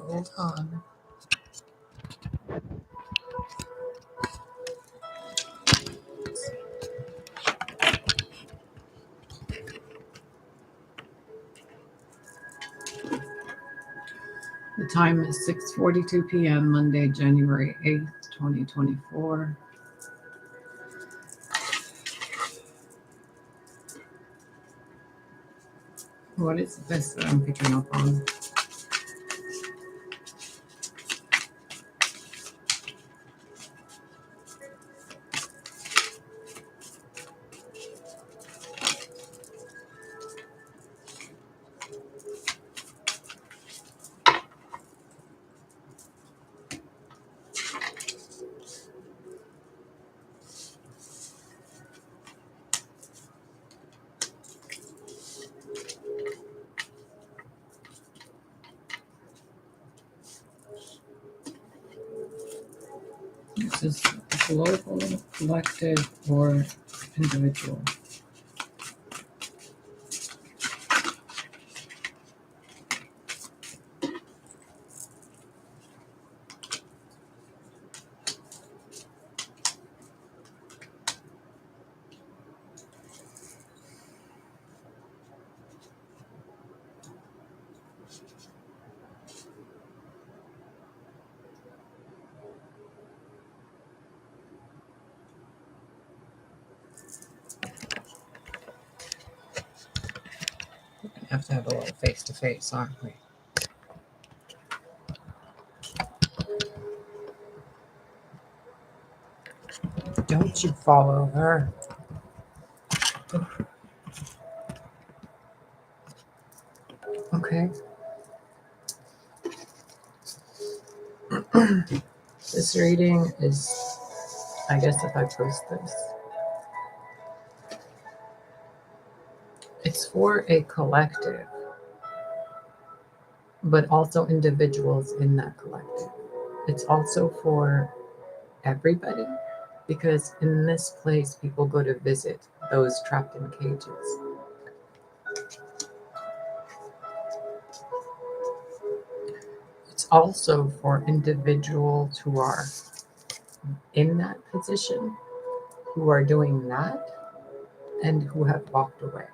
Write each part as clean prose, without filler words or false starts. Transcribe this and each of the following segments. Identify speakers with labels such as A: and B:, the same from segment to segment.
A: Hold on. The time is 6:42 p.m. Monday, January 8th, 2024. What is this that I'm picking up on? This is global, collective, or individual. We have to have a little face-to-face, aren't we? Don't you follow her. Okay. This reading is, I guess if I post this, it's for a collective, but also individuals in that collective. It's also for everybody, because in this place, people go to visit those trapped in cages. It's also for individuals who are in that position, who are doing that, and who have walked away.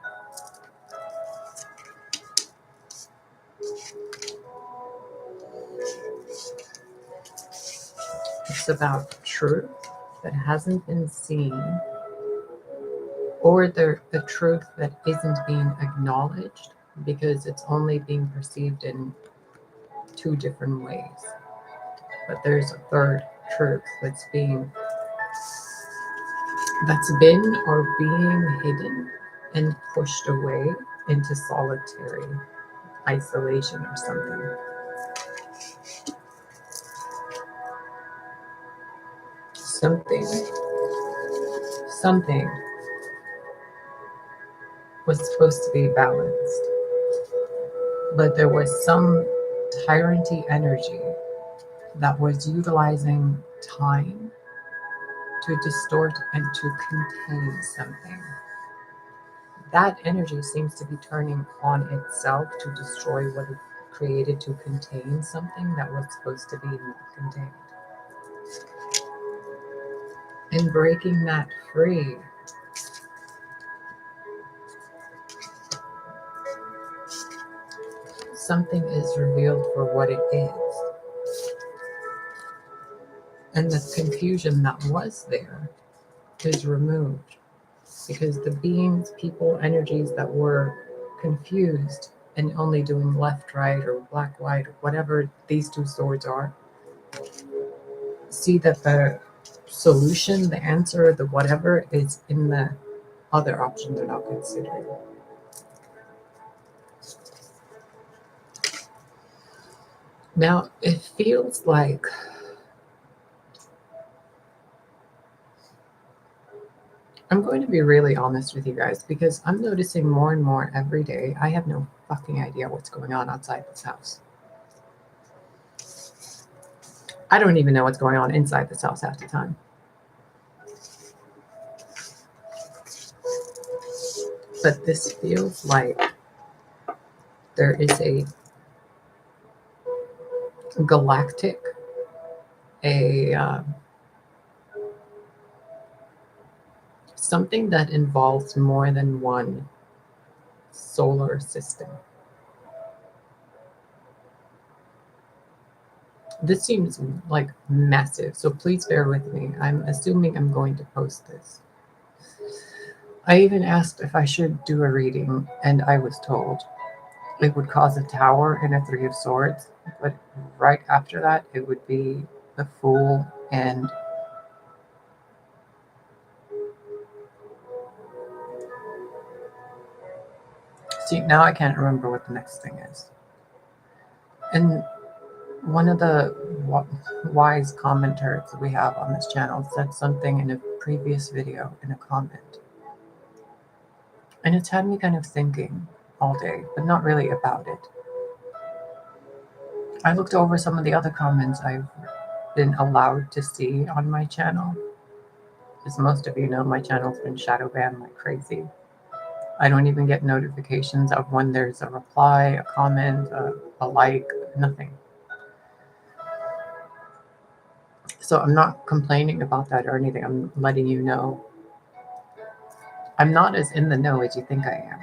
A: It's about truth that hasn't been seen, or the truth that isn't being acknowledged because it's only being perceived in two different ways. But there's a third truth that's been or being hidden and pushed away into solitary isolation or something. Something was supposed to be balanced, but there was some tyranny energy that was utilizing time to distort and to contain something. That energy seems to be turning on itself to destroy what it created to contain something that was supposed to be not contained. And breaking that free, something is revealed for what it is. And the confusion that was there is removed, because the beings, people, energies that were confused and only doing left, right, or black, white, or whatever these two swords are, see that the solution, the answer, the whatever is in the other option they're not considering. Now, it feels like I'm going to be really honest with you guys, because I'm noticing more and more every day. I have no fucking idea what's going on outside this house. I don't even know what's going on inside this house half the time. But this feels like there is a galactic, a something that involves more than one solar system. This seems like massive, so please bear with me. I'm assuming I'm going to post this. I even asked if I should do a reading, and I was told it would cause a tower and a Three of Swords, but right after that, it would be the Fool and see, now I can't remember what the next thing is. And one of the wise commenters we have on this channel said something in a previous video in a comment. And it's had me kind of thinking all day, but not really about it. I looked over some of the other comments I've been allowed to see on my channel. As most of you know, my channel's been shadow banned like crazy. I don't even get notifications of when there's a reply, a comment, a like, nothing. So I'm not complaining about that or anything. I'm letting you know I'm not as in the know as you think I am.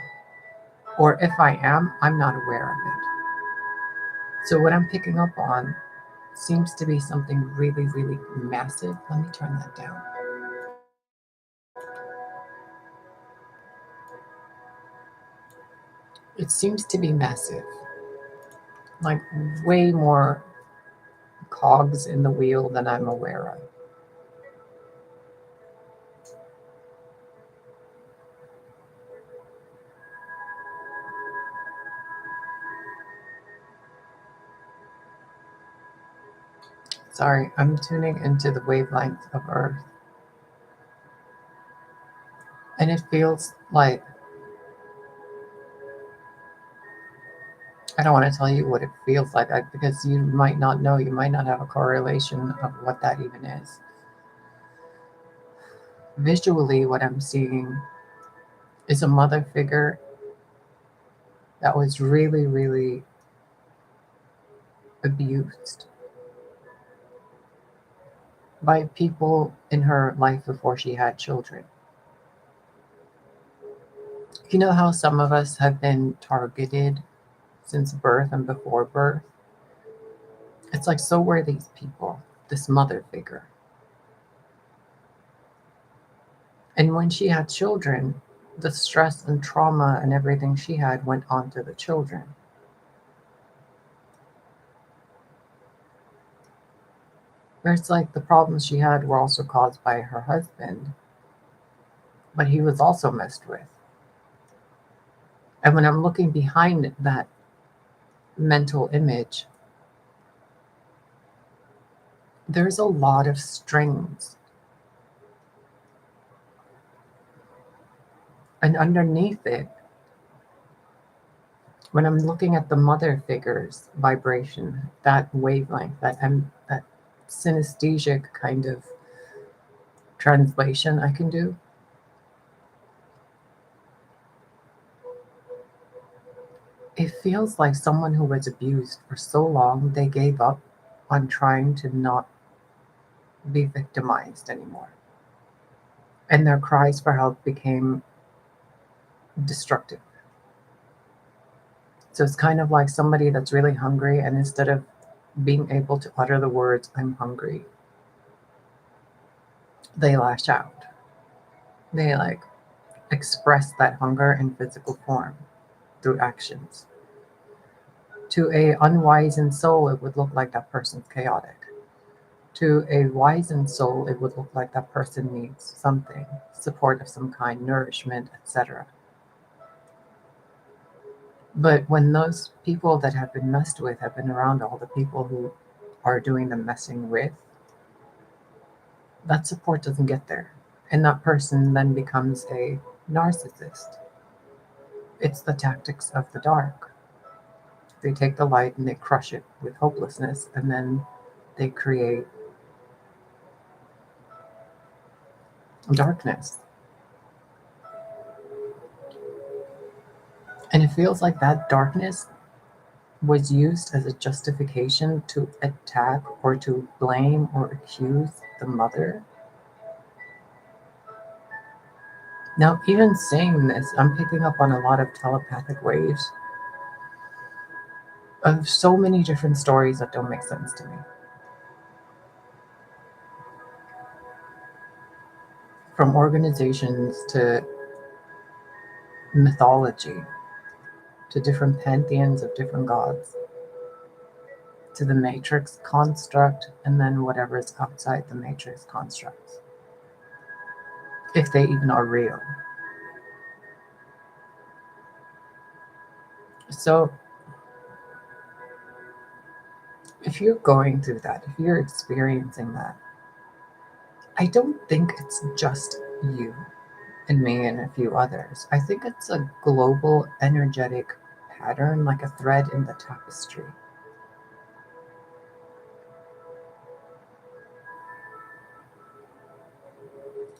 A: Or if I am, I'm not aware of it. So what I'm picking up on seems to be something really, really massive. Let me turn that down. It seems to be massive. Like way more cogs in the wheel than I'm aware of. Sorry, I'm tuning into the wavelength of Earth. And it feels like, I don't want to tell you what it feels like because you might not know, you might not have a correlation of what that even is. Visually, what I'm seeing is a mother figure that was really, really abused by people in her life before she had children. You know how some of us have been targeted since birth and before birth? It's like, so were these people, this mother figure. And when she had children, the stress and trauma and everything she had went on to the children. Where it's like the problems she had were also caused by her husband, but he was also messed with. And when I'm looking behind that mental image, there's a lot of strings. And underneath it, when I'm looking at the mother figure's vibration, that wavelength, that synesthesic kind of translation I can do, it feels like someone who was abused for so long, they gave up on trying to not be victimized anymore. And their cries for help became destructive. So it's kind of like somebody that's really hungry, and instead of being able to utter the words, I'm hungry, they lash out. They like express that hunger in physical form through actions. To a unwizened soul, it would look like that person's chaotic. To a wizened soul, it would look like that person needs something, support of some kind, nourishment, etc. But when those people that have been messed with have been around all the people who are doing the messing with, that support doesn't get there. And that person then becomes a narcissist. It's the tactics of the dark. They take the light and they crush it with hopelessness, and then they create darkness. And it feels like that darkness was used as a justification to attack or to blame or accuse the mother. Now, even saying this, I'm picking up on a lot of telepathic waves of so many different stories that don't make sense to me. From organizations to mythology, to different pantheons of different gods, to the matrix construct, and then whatever is outside the matrix constructs, if they even are real. So, if you're going through that, if you're experiencing that, I don't think it's just you and me and a few others. I think it's a global energetic pattern, like a thread in the tapestry.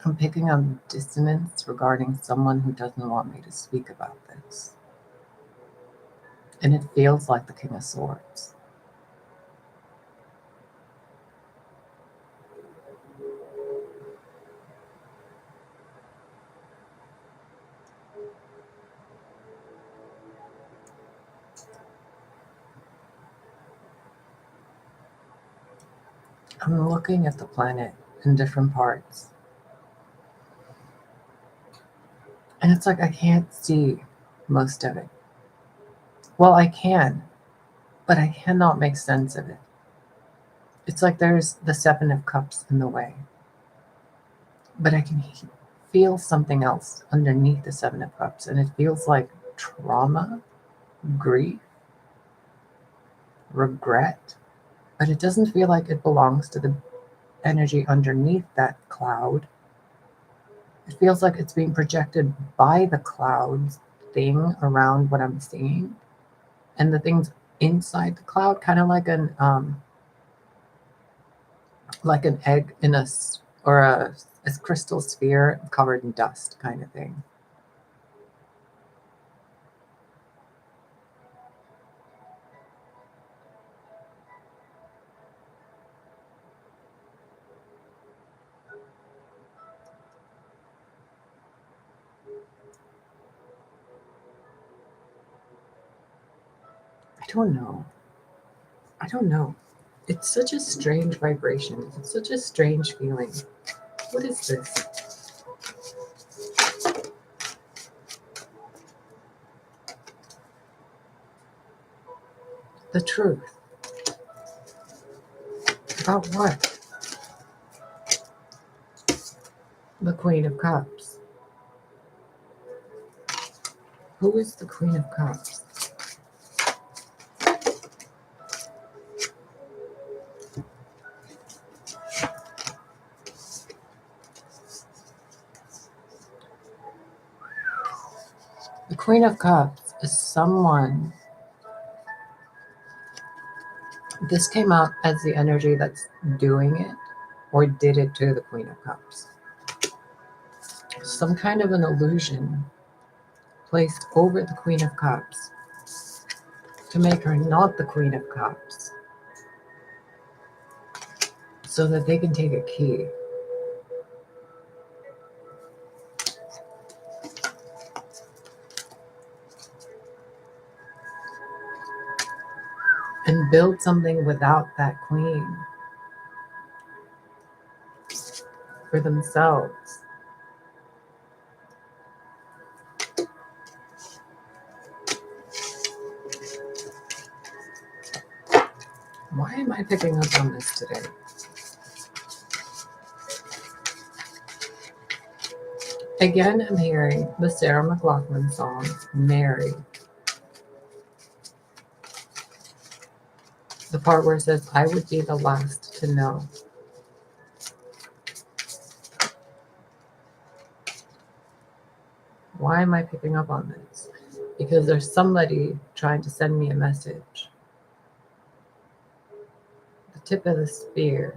A: I'm picking up dissonance regarding someone who doesn't want me to speak about this. And it feels like the King of Swords. I'm looking at the planet in different parts. And it's like I can't see most of it. Well, I can, but I cannot make sense of it. It's like there's the Seven of Cups in the way. But I can feel something else underneath the Seven of Cups. And it feels like trauma, grief, regret. But it doesn't feel like it belongs to the energy underneath that cloud. It feels like it's being projected by the clouds thing around what I'm seeing. And the things inside the cloud, kind of like an egg in a crystal sphere covered in dust kind of thing. I don't know. I don't know. It's such a strange vibration. It's such a strange feeling. What is this? The truth. About what? The Queen of Cups. Who is the Queen of Cups? The Queen of Cups is someone. This came out as the energy that's doing it or did it to the Queen of Cups. Some kind of an illusion placed over the Queen of Cups to make her not the Queen of Cups so that they can take a key. And build something without that queen for themselves. Why am I picking up on this today? Again, I'm hearing the Sarah McLachlan song, Mary. The part where it says, I would be the last to know. Why am I picking up on this? Because there's somebody trying to send me a message. The tip of the spear.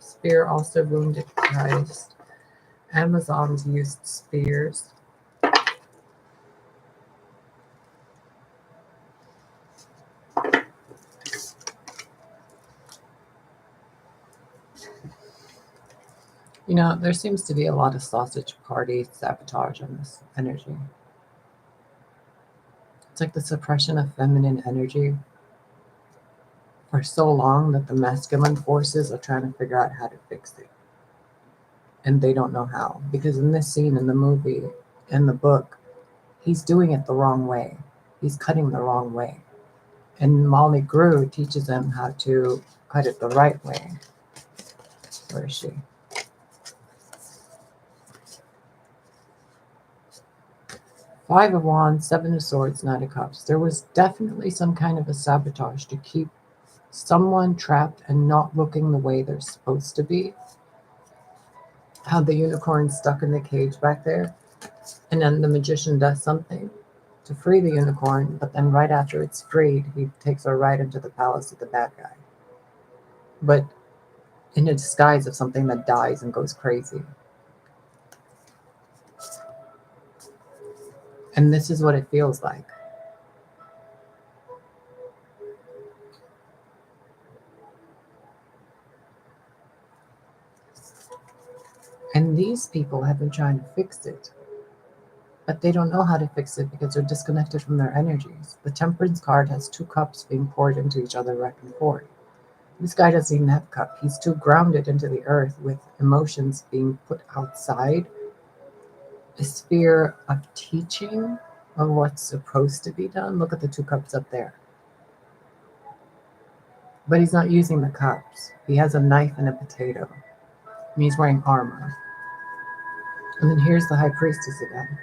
A: Spear also wounded Christ. Amazons used spears. You know, there seems to be a lot of sausage party sabotage on this energy. It's like the suppression of feminine energy for so long that the masculine forces are trying to figure out how to fix it. And they don't know how. Because in this scene in the movie, in the book, he's doing it the wrong way. He's cutting the wrong way. And Molly Grew teaches him how to cut it the right way. Where is she? Five of Wands, Seven of Swords, Knight of Cups. There was definitely some kind of a sabotage to keep someone trapped and not looking the way they're supposed to be. How the unicorn's stuck in the cage back there, and then the magician does something to free the unicorn, but then right after it's freed, he takes her right into the palace of the bad guy. But in a disguise of something that dies and goes crazy. And this is what it feels like. And these people have been trying to fix it, but they don't know how to fix it because they're disconnected from their energies. The Temperance card has two cups being poured into each other back and forth. This guy doesn't even have a cup. He's too grounded into the earth with emotions being put outside a sphere of teaching of what's supposed to be done. Look at the two cups up there. But he's not using the cups. He has a knife and a potato. And he's wearing armor. And then here's the High Priestess again.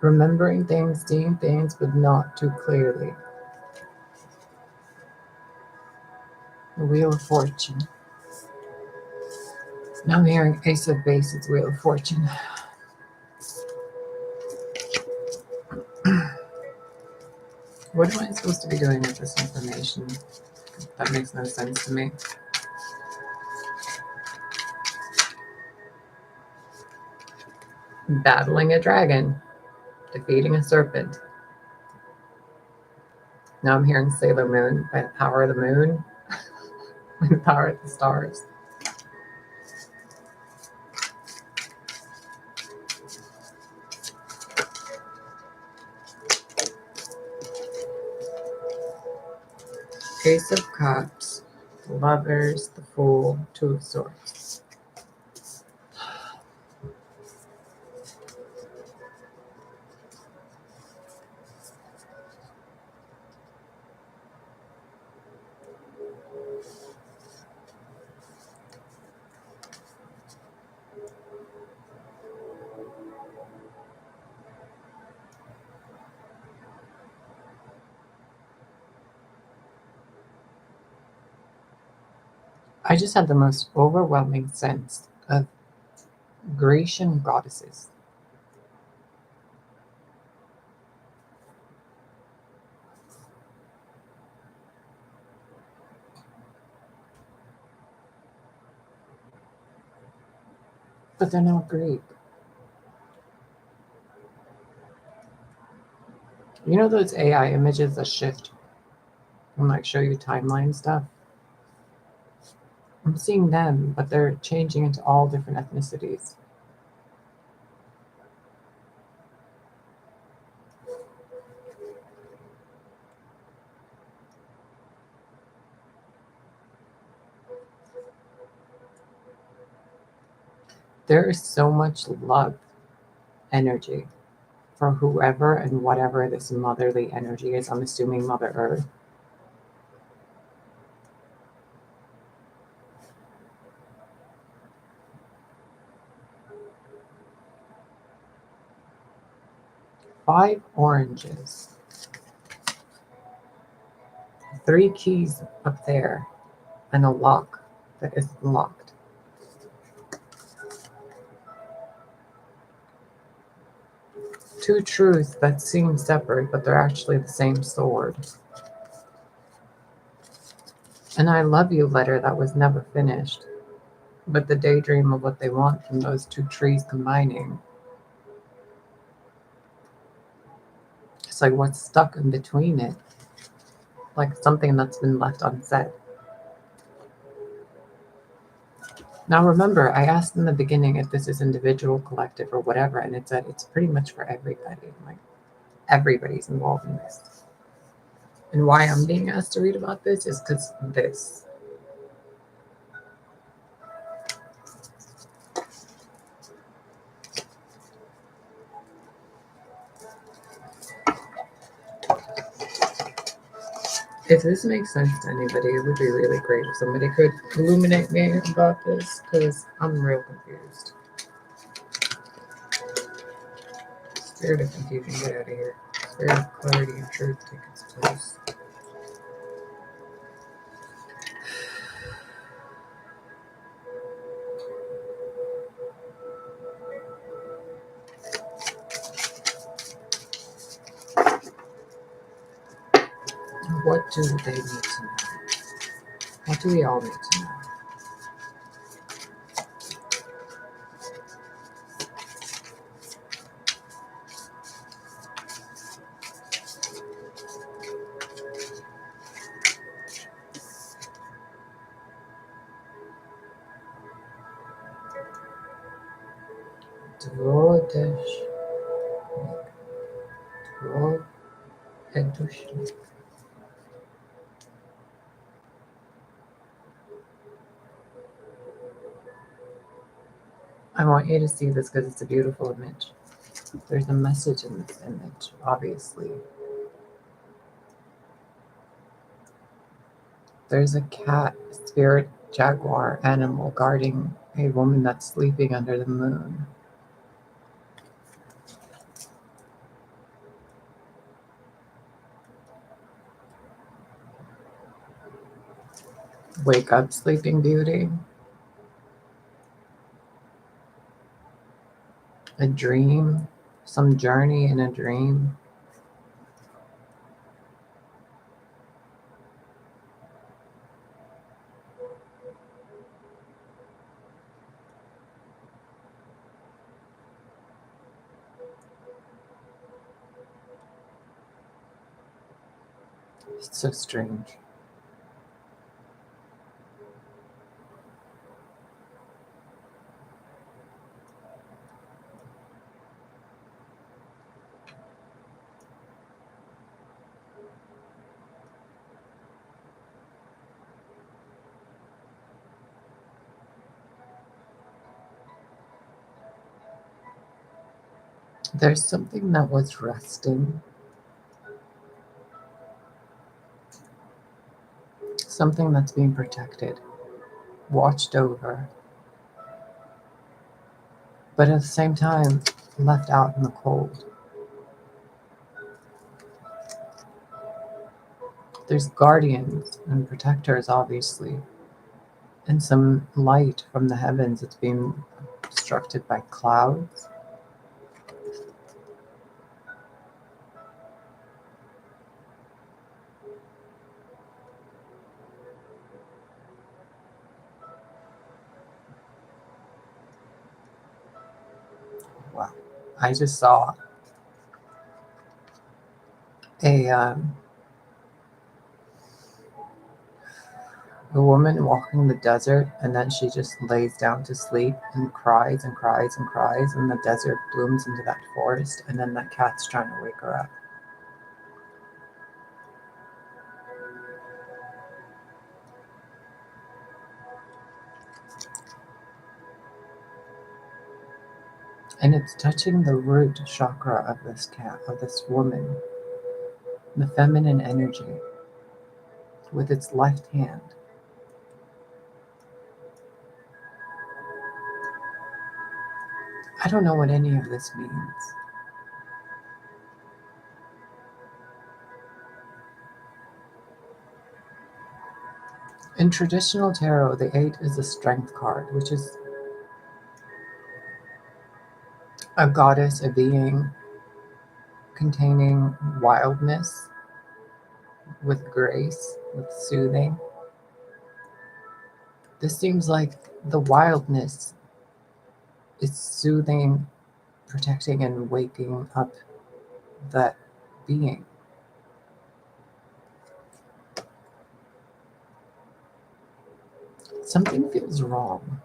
A: Remembering things, seeing things, but not too clearly. The Wheel of Fortune. Now I'm hearing Ace of Base, it's Wheel of Fortune. What am I supposed to be doing with this information? That makes no sense to me. Battling a dragon. Defeating a serpent. Now I'm hearing Sailor Moon by the power of the moon. By the power of the stars. Ace of Cups, the Lovers, the Fool, Two of Swords. I just had the most overwhelming sense of Grecian goddesses. But they're not Greek. You know those AI images that shift and like show you timeline stuff? I'm seeing them, but they're changing into all different ethnicities. There is so much love energy for whoever and whatever this motherly energy is. I'm assuming Mother Earth. Five oranges. Three keys up there and a lock that is locked. Two truths that seem separate, but they're actually the same sword. An I love you letter that was never finished, but the daydream of what they want from those two trees combining. It's like what's stuck in between it, like something that's been left unsaid. Now remember, I asked in the beginning if this is individual, collective, or whatever, and it said it's pretty much for everybody. Like, everybody's involved in this. And why I'm being asked to read about this is because this. If this makes sense to anybody, it would be really great if somebody could illuminate me about this, because I'm real confused. Spirit of confusion, get out of here. Spirit of clarity and truth, take its place. What do they need to know? What do we all need to know? Dvodesh. Dvodesh. I want you to see this because it's a beautiful image. There's a message in this image, obviously. There's a cat, spirit, jaguar animal guarding a woman that's sleeping under the moon. Wake up, Sleeping Beauty. A dream, some journey in a dream. It's so strange. There's something that was resting, something that's being protected, watched over, but at the same time, left out in the cold. There's guardians and protectors, obviously, and some light from the heavens. It's being obstructed by clouds. Wow. I just saw a a woman walking the desert, and then she just lays down to sleep and cries and cries and cries, and the desert blooms into that forest, and then that cat's trying to wake her up. And it's touching the root chakra of this cat, of this woman, the feminine energy, with its left hand. I don't know what any of this means. In traditional tarot, the 8 is a strength card, which is a goddess, a being containing wildness with grace, with soothing. This seems like the wildness is soothing, protecting, and waking up that being. Something feels wrong.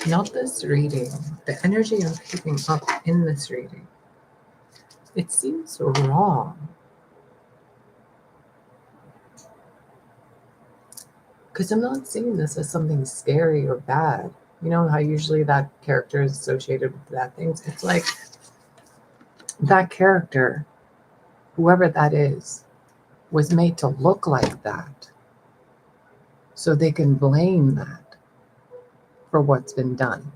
A: Not this reading. The energy I'm picking up in this reading. It seems wrong. Because I'm not seeing this as something scary or bad. You know how usually that character is associated with bad things? It's like that character, whoever that is, was made to look like that. So they can blame that for what's been done.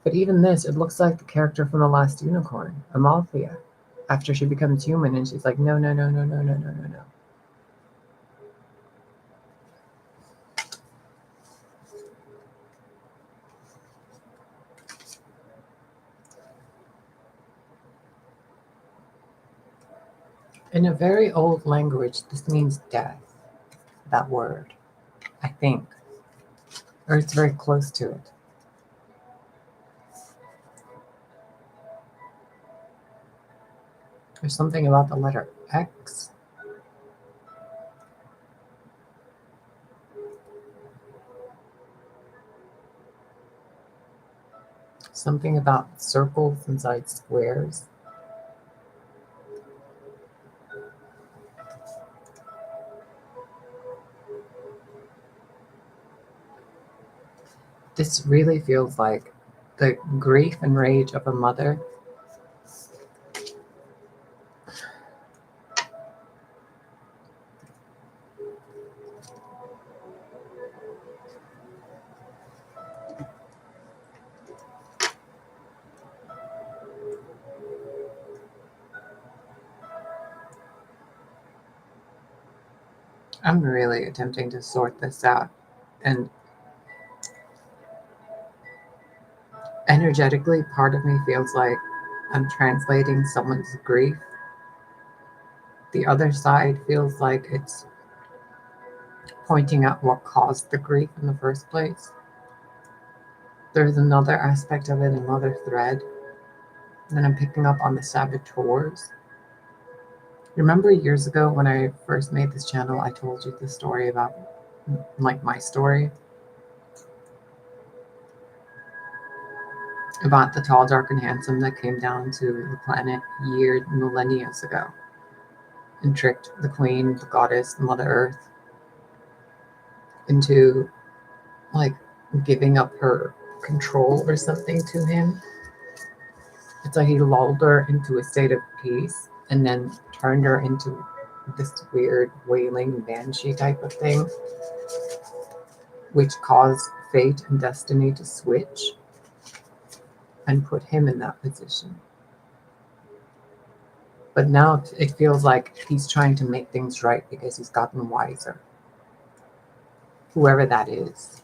A: But even this, it looks like the character from The Last Unicorn, Amalthea, after she becomes human and she's like, no, no, no, no, no, no, no, no, no. In a very old language, this means death, that word, I think. Or it's very close to it. There's something about the letter X. Something about circles inside squares. This really feels like the grief and rage of a mother. I'm really attempting to sort this out. And energetically, part of me feels like I'm translating someone's grief. The other side feels like it's pointing out what caused the grief in the first place. There's another aspect of it, another thread. And then I'm picking up on the saboteurs. Remember years ago when I first made this channel, I told you the story about, like, my story about the tall, dark, and handsome that came down to the planet millennia ago and tricked the queen, the goddess, the Mother Earth into, like, giving up her control or something to him. It's like he lulled her into a state of peace and then turned her into this weird wailing banshee type of thing, which caused fate and destiny to switch and put him in that position. But now it feels like he's trying to make things right because he's gotten wiser. Whoever that is.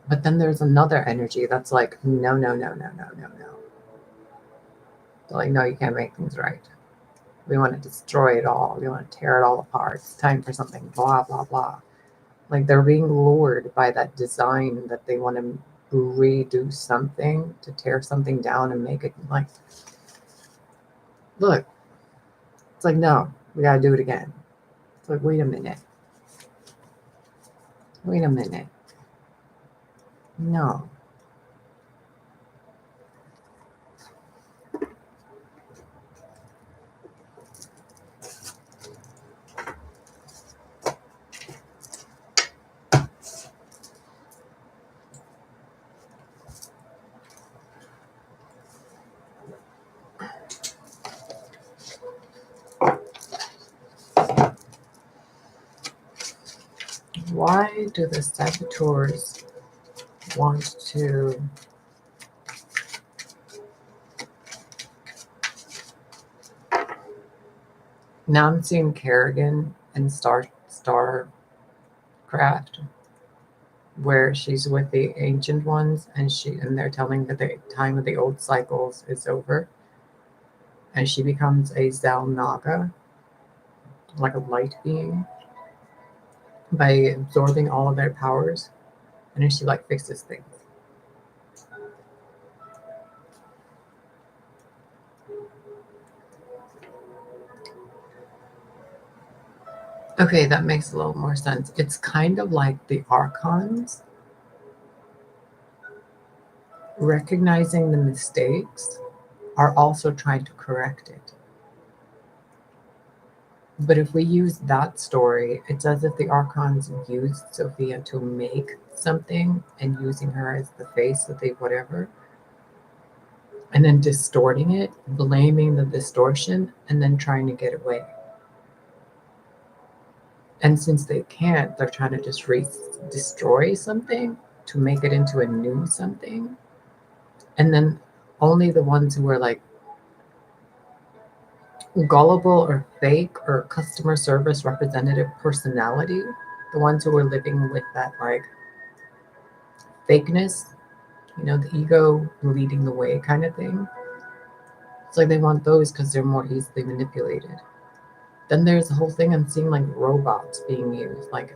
A: But then there's another energy that's like, no, no, no, no, no, no, no. They're like, no, you can't make things right. We want to destroy it all. We want to tear it all apart. It's time for something, blah, blah, blah. Like they're being lured by that design that they want to redo something, to tear something down and make it like, look, it's like, no, we got to do it again. It's like, wait a minute. Wait a minute. No. Why do the saboteurs want to now I'm seeing Kerrigan and Starcraft, where she's with the ancient ones and they're telling that the time of the old cycles is over. And she becomes a Zal Naga, like a light being, by absorbing all of their powers. And then she like fixes things. Okay, that makes a little more sense. It's kind of like the archons recognizing the mistakes are also trying to correct it. But if we use that story, it's as if the archons used Sophia to make something and using her as the face that they whatever, and then distorting it, blaming the distortion, and then trying to get away. And since they can't, they're trying to just destroy something to make it into a new something. And then only the ones who are like gullible or fake or customer service representative personality, the ones who are living with that like fakeness, the ego leading the way kind of thing. It's like they want those because they're more easily manipulated. Then there's the whole thing I'm seeing like robots being used, like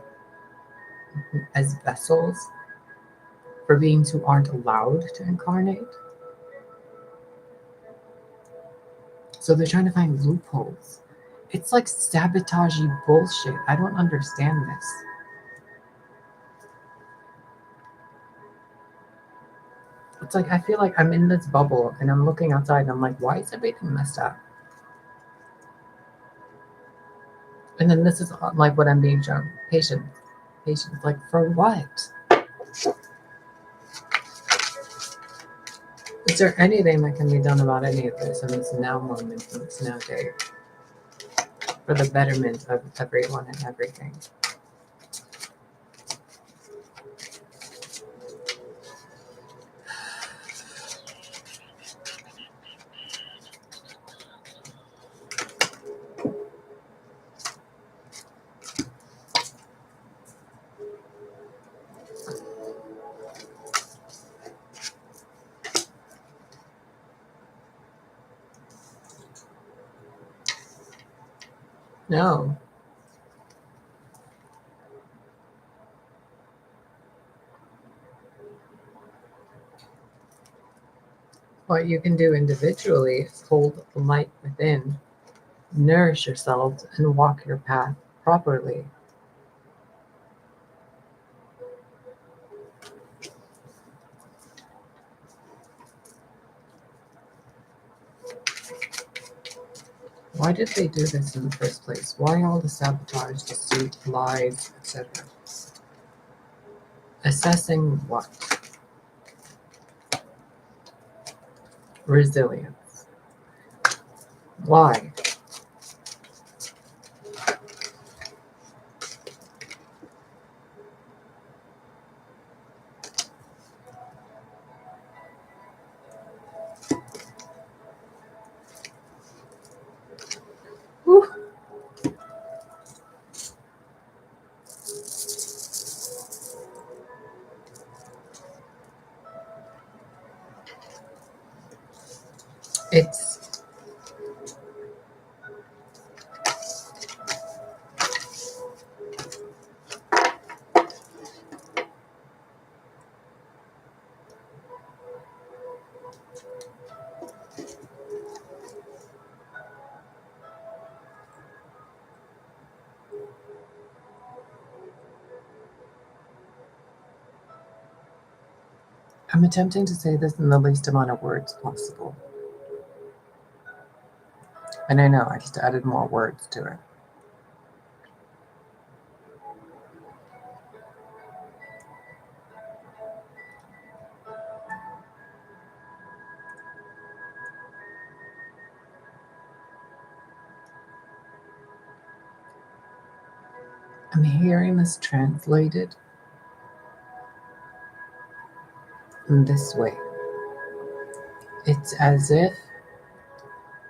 A: as vessels for beings who aren't allowed to incarnate. So they're trying to find loopholes. It's like sabotagey bullshit. I don't understand this. It's like I feel like I'm in this bubble and I'm looking outside and I'm like, why is everything messed up? And then this is like what I'm being shown. Patience. Patience. Like for what? Is there anything that can be done about any of this in this now moment, in this now day, for the betterment of everyone and everything? No. What you can do individually is hold the light within, nourish yourselves, and walk your path properly. Why did they do this in the first place? Why all the sabotage, deceit, lies, etc.? Assessing what? Resilience. Why? Whew. It's I'm attempting to say this in the least amount of words possible. And I know I just added more words to it. I'm hearing this translated in this way. It's as if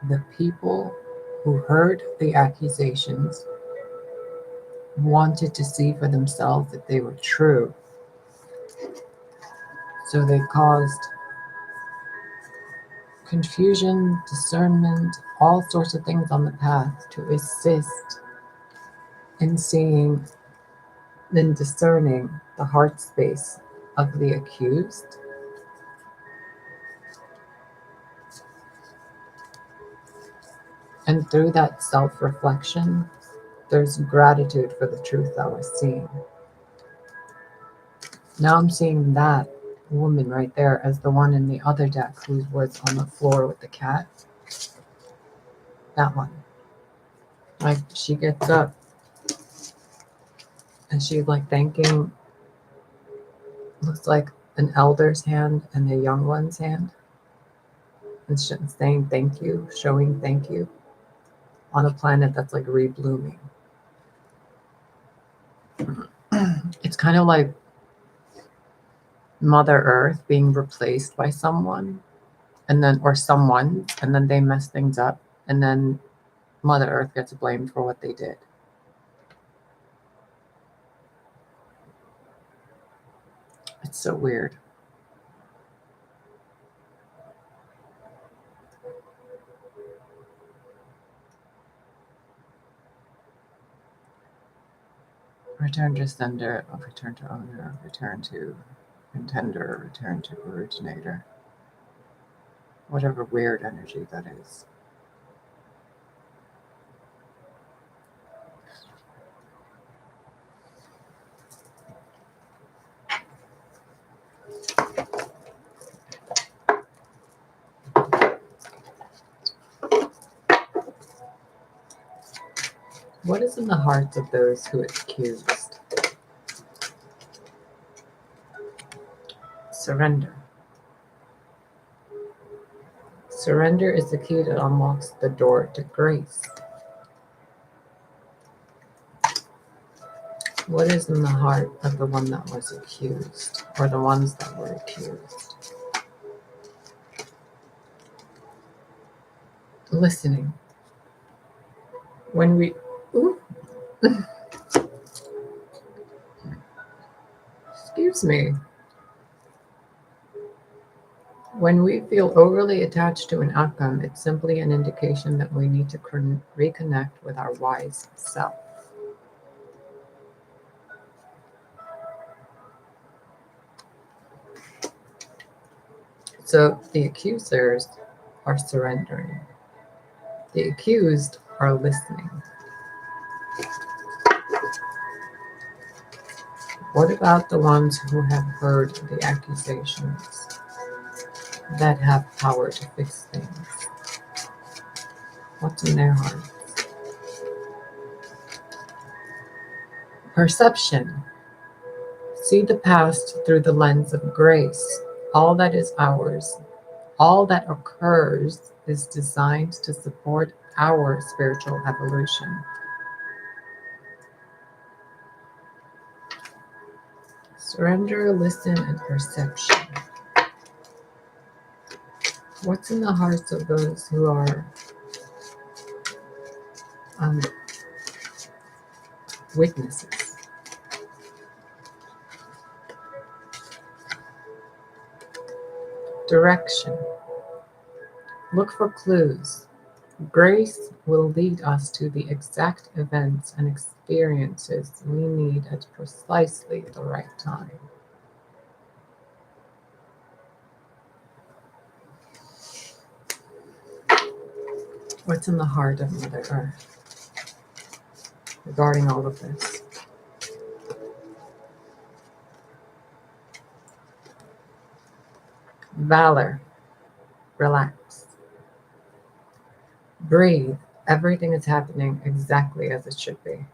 A: the people who heard the accusations wanted to see for themselves that they were true. So they caused confusion, discernment, all sorts of things on the path to assist in seeing and discerning the heart space of the accused. And through that self-reflection, There's gratitude for the truth that was seen. Now I'm seeing that woman right there as the one in the other deck who was on the floor with the cat. That one. Like, she gets up and she's like thanking, looks like an elder's hand and a young one's hand. And she's saying thank you, showing thank you on a planet that's like reblooming. It's kind of like Mother Earth being replaced by someone, and then, or someone, and then they mess things up, and then Mother Earth gets blamed for what they did. It's so weird. Return to sender, return to owner, return to intender, return to originator. Whatever weird energy that is. What is in the hearts of those who accused? Surrender. Surrender is the key that unlocks the door to grace. What is in the heart of the one that was accused, or the ones that were accused? Listening. When we... Ooh. Excuse me. When we feel overly attached to an outcome, it's simply an indication that we need to reconnect with our wise self. So the accusers are surrendering. The accused are listening. What about the ones who have heard the accusations that have power to fix things? What's in their heart? Perception. See the past through the lens of grace. All that is ours, all that occurs is designed to support our spiritual evolution. Surrender, listen, and perception. What's in the hearts of those who are witnesses? Direction. Look for clues. Grace will lead us to the exact events and experiences we need at precisely the right time. What's in the heart of Mother Earth regarding all of this? Valor. Relax. Breathe. Everything is happening exactly as it should be.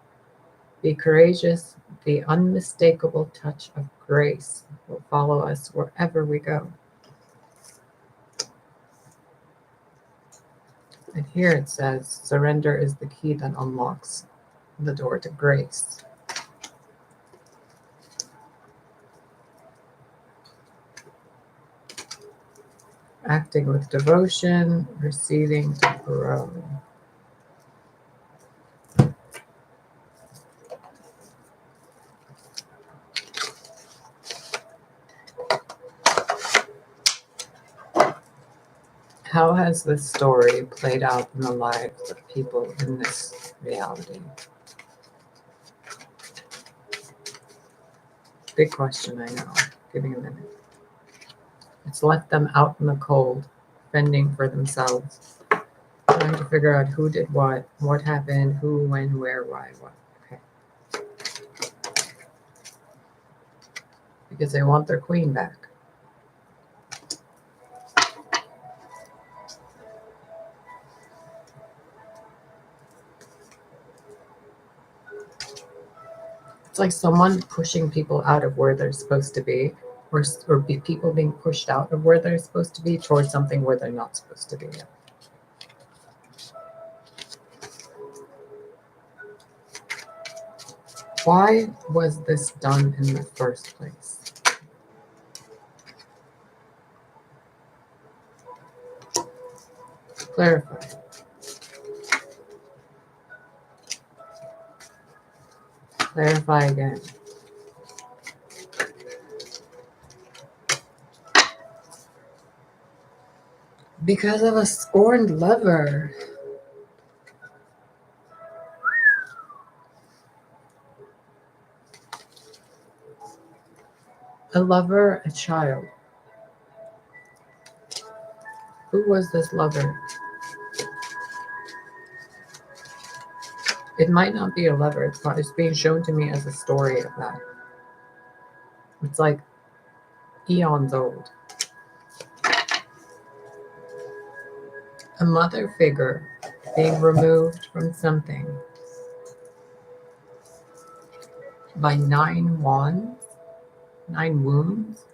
A: Be courageous. The unmistakable touch of grace will follow us wherever we go. And here it says, surrender is the key that unlocks the door to grace. Acting with devotion, receiving to grow. How has this story played out in the lives of people in this reality? Big question, I know. Give me a minute. It's left them out in the cold, fending for themselves. Trying to figure out who did what happened, who, when, where, why, what. Okay. Because they want their queen back. It's like someone pushing people out of where they're supposed to be, or people being pushed out of where they're supposed to be towards something where they're not supposed to be. Why was this done in the first place? Clarify. Clarify again. Because of a scorned lover. A lover, a child. Who was this lover? It might not be a lover. It's being shown to me as a story of that. It's like eons old. A mother figure being removed from something by 9 wands, 9 wounds.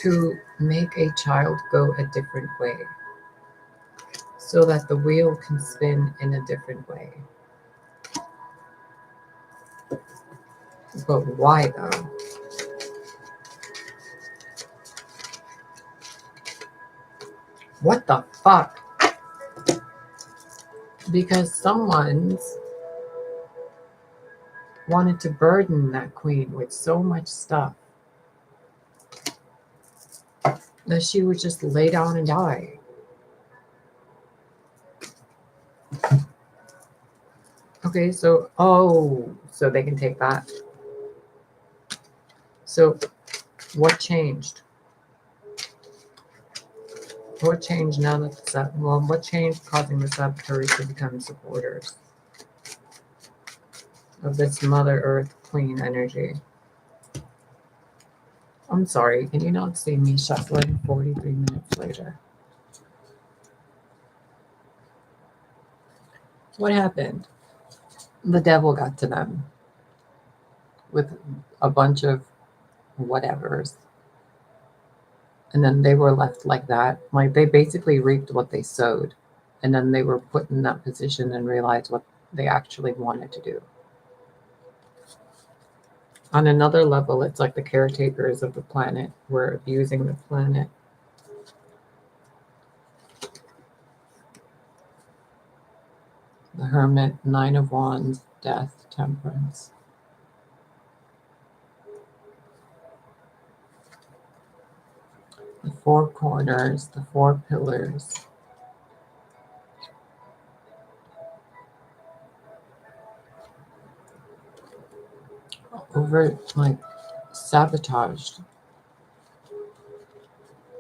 A: To make a child go a different way so that the wheel can spin in a different way. But why though? What the fuck? Because someone's wanted to burden that queen with so much stuff that she would just lay down and die. Okay, so, so they can take that. So what changed? What changed now that what changed causing the saboteurs to become supporters of this Mother Earth Queen energy? I'm sorry, can you not see me shuffling 43 minutes later? What happened? The devil got to them with a bunch of whatevers. And then they were left like that. Like they basically reaped what they sowed. And then they were put in that position and realized what they actually wanted to do. On another level, it's like the caretakers of the planet were abusing the planet. The Hermit, 9 of Wands, Death, Temperance. The 4 corners, the 4 pillars. Over, like, sabotaged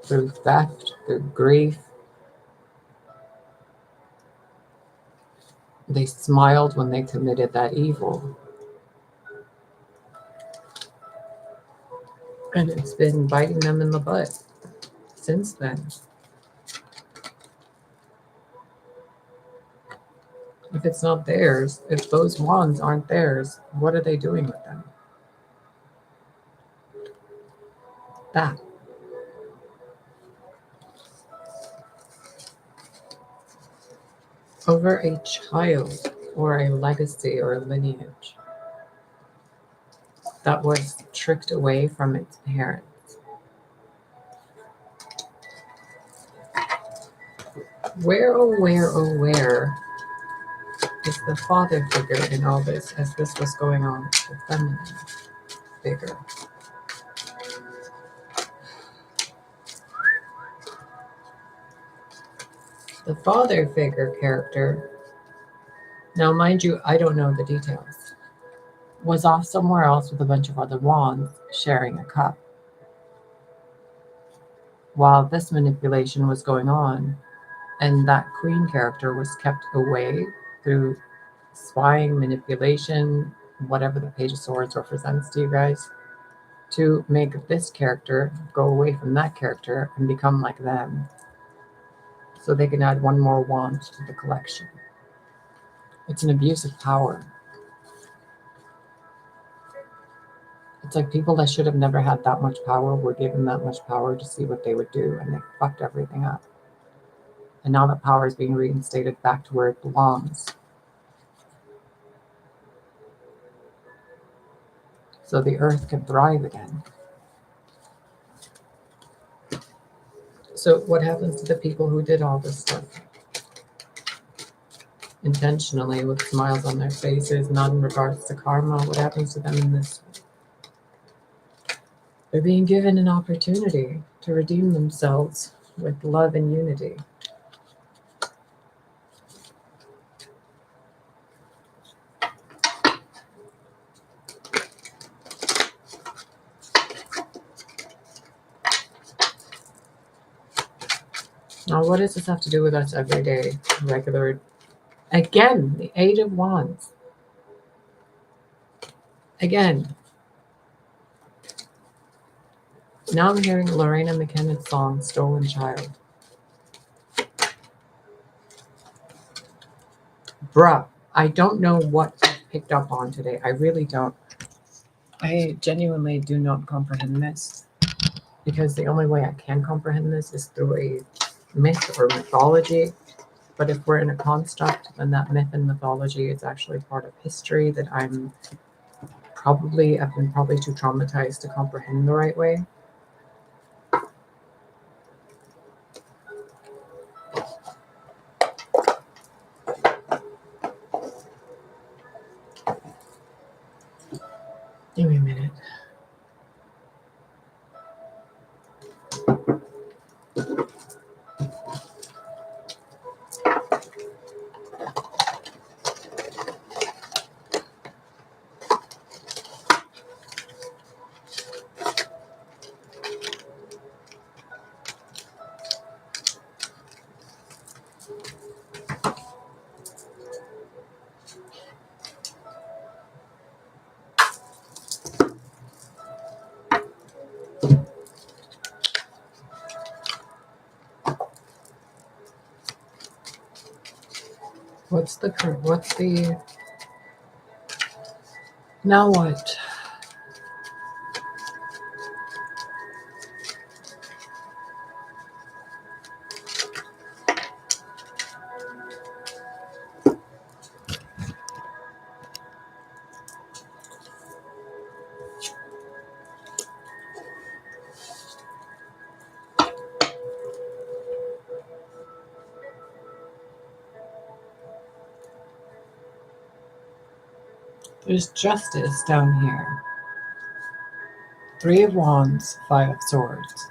A: through theft, through grief. They smiled when they committed that evil. And it's been biting them in the butt since then. If it's not theirs, if those wands aren't theirs, what are they doing with them? That. Over a child or a legacy or a lineage that was tricked away from its parents. Where, oh where, oh where is the father figure in all this as this was going on with the feminine figure? The father figure character, now mind you, I don't know the details, was off somewhere else with a bunch of other wands sharing a cup. while this manipulation was going on, and that queen character was kept away through spying, manipulation, whatever the Page of Swords represents to you guys, to make this character go away from that character and become like them, so they can add one more wand to the collection. It's an abuse of power. It's like people that should have never had that much power were given that much power to see what they would do, and they fucked everything up. And now that power is being reinstated back to where it belongs. So the earth can thrive again. So what happens to the people who did all this stuff? Intentionally, with smiles on their faces, not in regards to karma, what happens to them in this? They're being given an opportunity to redeem themselves with love and unity. Now, what does this have to do with us everyday, regular? Again, the Eight of Wands. Again. Now I'm hearing Lorena McKenna's song, Stolen Child. Bruh, I don't know what I picked up on today. I really don't. I genuinely do not comprehend this, because the only way I can comprehend this is through a myth or mythology. But if we're in a construct, then that myth and mythology is actually part of history that I've been probably too traumatized to comprehend the right way. Give me a minute. Now what? There's justice down here. Three of Wands, Five of Swords,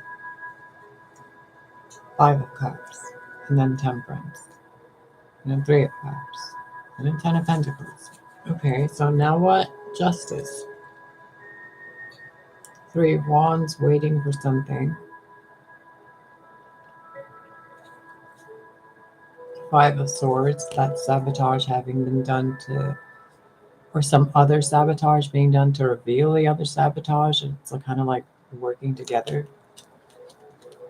A: Five of Cups, and then Temperance, and then Three of Cups, and then Ten of Pentacles. Okay, so now what? Justice. Three of Wands, waiting for something. Five of Swords, that sabotage having been done to, or some other sabotage being done to reveal the other sabotage. It's kind of like working together.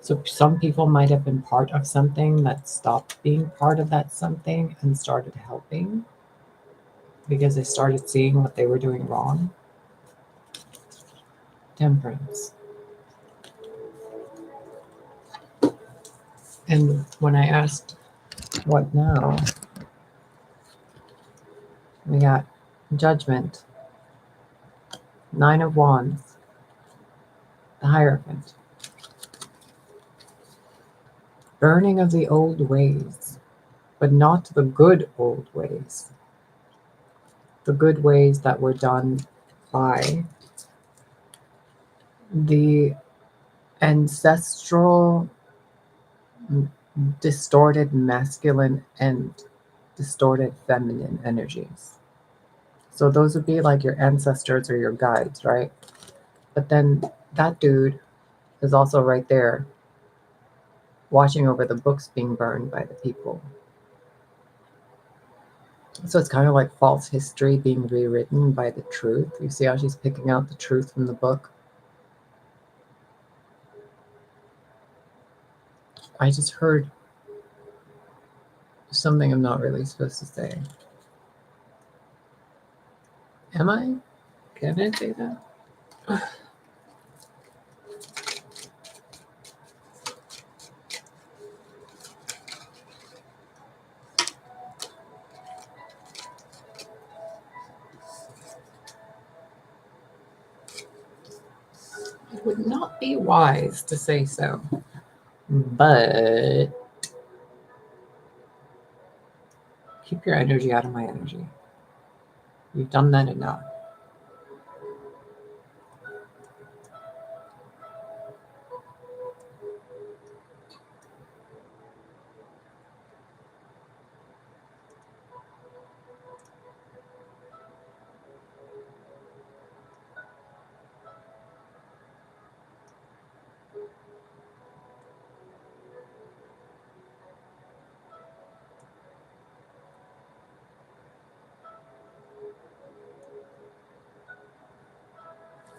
A: So some people might have been part of something that stopped being part of that something and started helping because they started seeing what they were doing wrong. Temperance. And when I asked, what now? We got Judgment, Nine of Wands, the Hierophant. Burning of the old ways, but not the good old ways. The good ways that were done by the ancestral distorted masculine and distorted feminine energies. So those would be like your ancestors or your guides, right? But then that dude is also right there watching over the books being burned by the people. So it's kind of like false history being rewritten by the truth. You see how she's picking out the truth from the book? I just heard something I'm not really supposed to say. Am I? Can I say that? It would not be wise to say so, but keep your energy out of my energy. You've done that enough.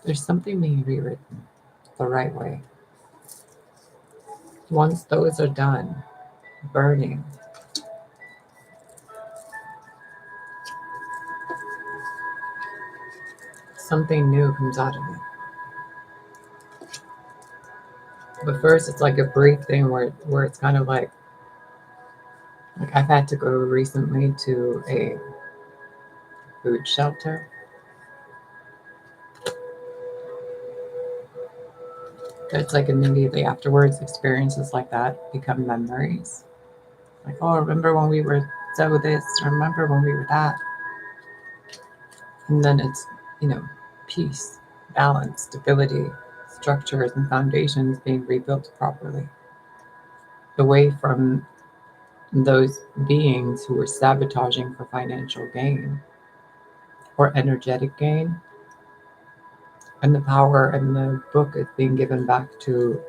A: There's something being rewritten the right way. Once those are done, burning, something new comes out of it. But first, it's like a brief thing where it's kind of like I've had to go recently to a food shelter. It's like immediately afterwards, experiences like that become memories. Like, oh, remember when we were so this, remember when we were that. And then it's, peace, balance, stability, structures and foundations being rebuilt properly. Away from those beings who were sabotaging for financial gain or energetic gain. And the power and the book is being given back to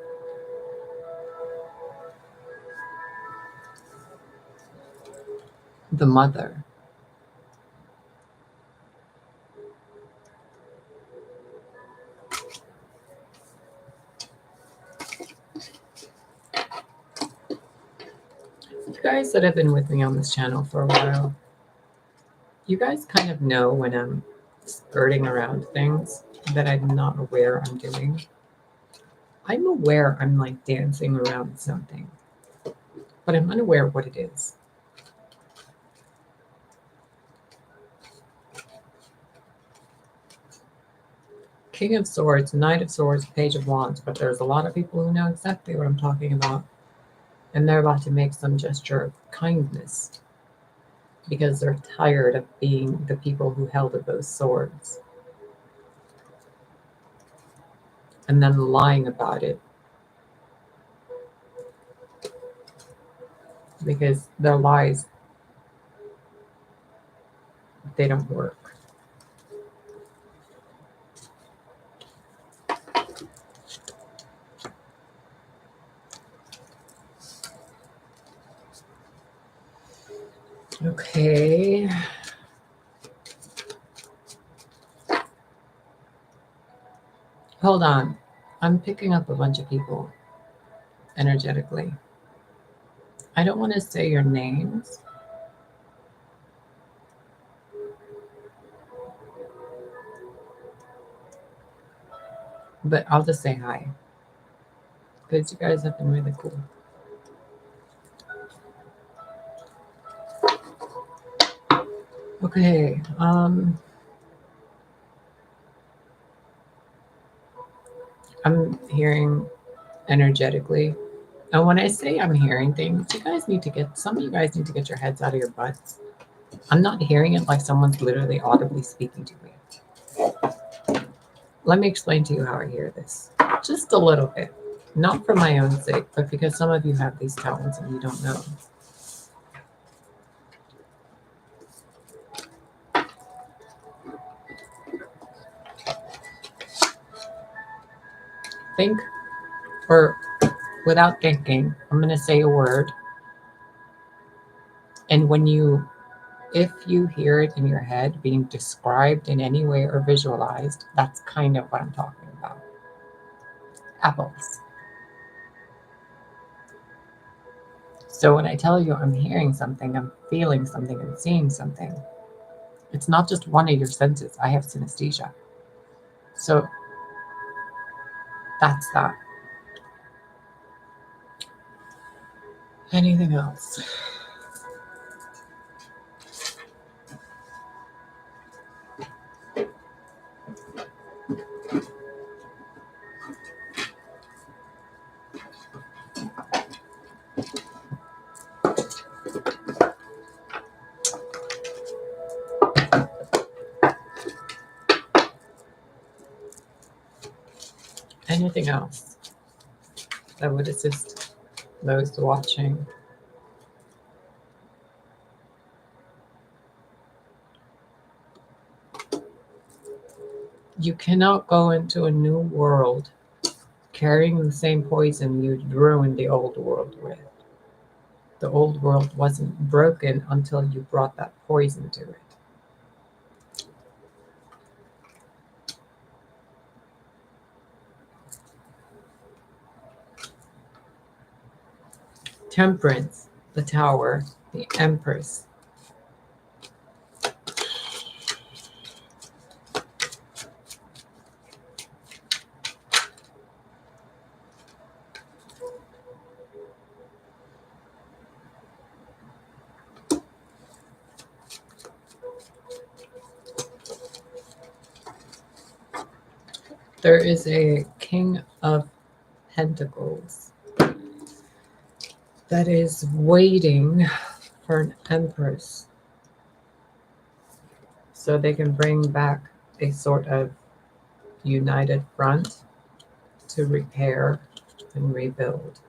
A: the mother. You guys that have been with me on this channel for a while, you guys kind of know when I'm skirting around things that I'm not aware I'm doing. I'm aware I'm like dancing around something, but I'm unaware what it is. King of Swords, Knight of Swords, Page of Wands, but there's a lot of people who know exactly what I'm talking about. And they're about to make some gesture of kindness because they're tired of being the people who held those swords and then lying about it because their lies, they don't work. Okay. Hold on. I'm picking up a bunch of people energetically. I don't want to say your names. But I'll just say hi. Because you guys have been really cool. Okay. I'm hearing energetically. And when I say I'm hearing things, some of you guys need to get your heads out of your butts. I'm not hearing it like someone's literally audibly speaking to me. Let me explain to you how I hear this. Just a little bit. Not for my own sake, but because some of you have these talents and you don't know. Think, or without thinking, I'm going to say a word. And if you hear it in your head being described in any way or visualized, that's kind of what I'm talking about. Apples. So when I tell you I'm hearing something, I'm feeling something, I'm seeing something, it's not just one of your senses. I have synesthesia. So that's that. Anything else? Anything else that would assist those watching? You cannot go into a new world carrying the same poison you ruined the old world with. The old world wasn't broken until you brought that poison to it. Temperance, the Tower, the Empress. There is a King of Pentacles that is waiting for an Empress so they can bring back a sort of united front to repair and rebuild.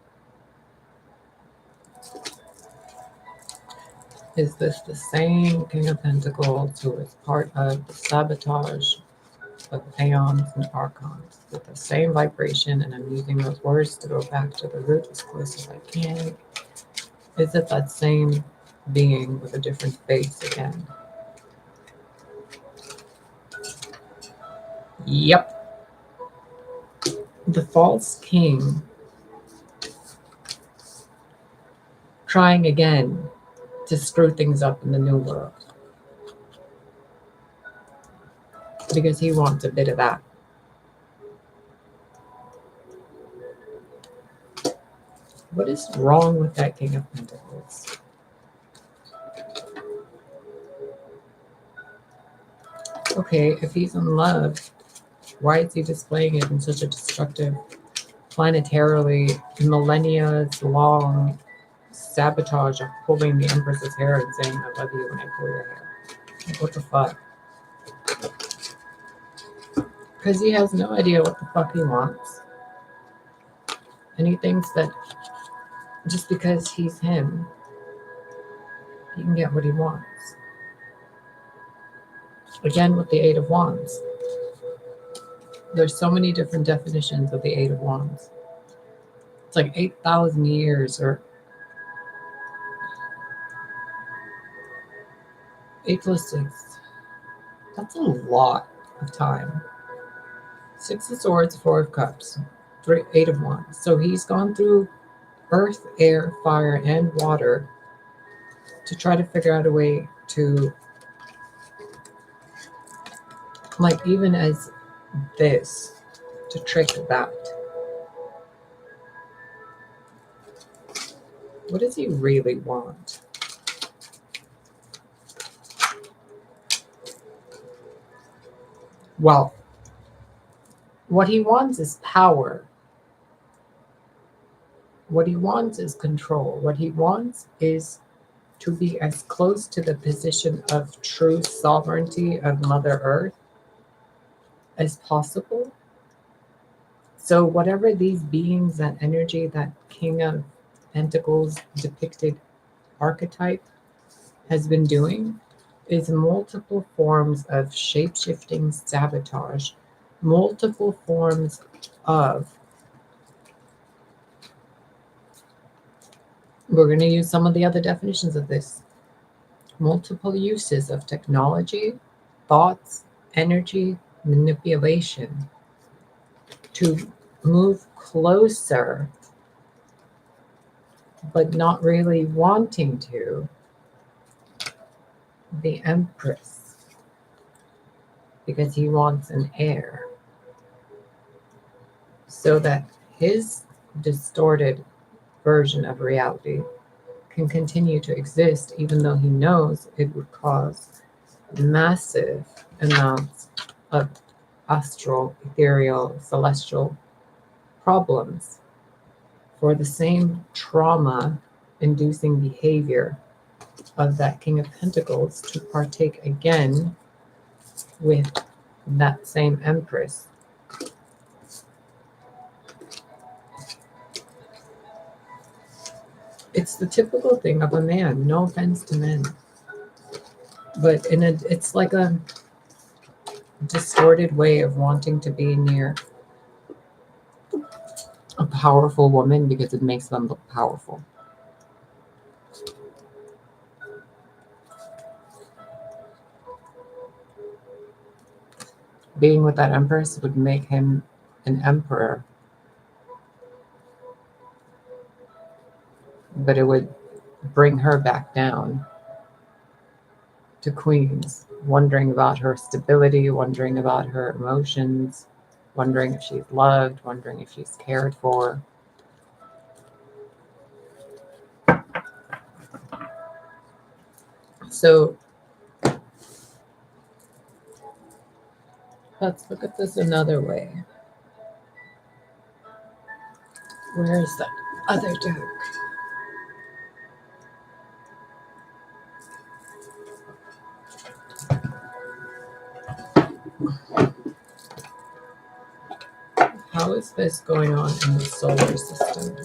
A: Is this the same King of Pentacles who is part of the sabotage of Aeons and Archons with the same vibration? And I'm using those words to go back to the root as close as I can. Is it that same being with a different face again? Yep. The false king trying again to screw things up in the new world because he wants a bit of that. What is wrong with that King of Pentacles? Okay, if he's in love, why is he displaying it in such a destructive, planetarily, millennia long sabotage of pulling the Empress's hair and saying, I love you when I pull your hair? Like, what the fuck? Because he has no idea what the fuck he wants. And he thinks that just because he's him, he can get what he wants. Again, with the Eight of Wands. There's so many different definitions of the Eight of Wands. It's like 8,000 years, or 8 plus 6. That's a lot of time. 6 of Swords, 4 of Cups, 8 of Wands. So he's gone through earth, air, fire, and water to try to figure out a way to, like, even as this, to trick that. What does he really want? Well, what he wants is power. What he wants is control. What he wants is to be as close to the position of true sovereignty of Mother Earth as possible. So whatever these beings, that energy, that King of Pentacles depicted archetype has been doing is multiple forms of shape-shifting sabotage, multiple forms of We're going to use some of the other definitions of this. Multiple uses of technology, thoughts, energy, manipulation to move closer, but not really wanting to, the Empress, because he wants an heir, so that his distorted version of reality can continue to exist, even though he knows it would cause massive amounts of astral, ethereal, celestial problems for the same trauma inducing behavior of that King of Pentacles to partake again with that same Empress. It's the typical thing of a man, no offense to men, but it's like a distorted way of wanting to be near a powerful woman because it makes them look powerful. Being with that Empress would make him an emperor, but it would bring her back down to Queens, wondering about her stability, wondering about her emotions, wondering if she's loved, wondering if she's cared for. So let's look at this another way. Where is that other deck? How is this going on in the solar system?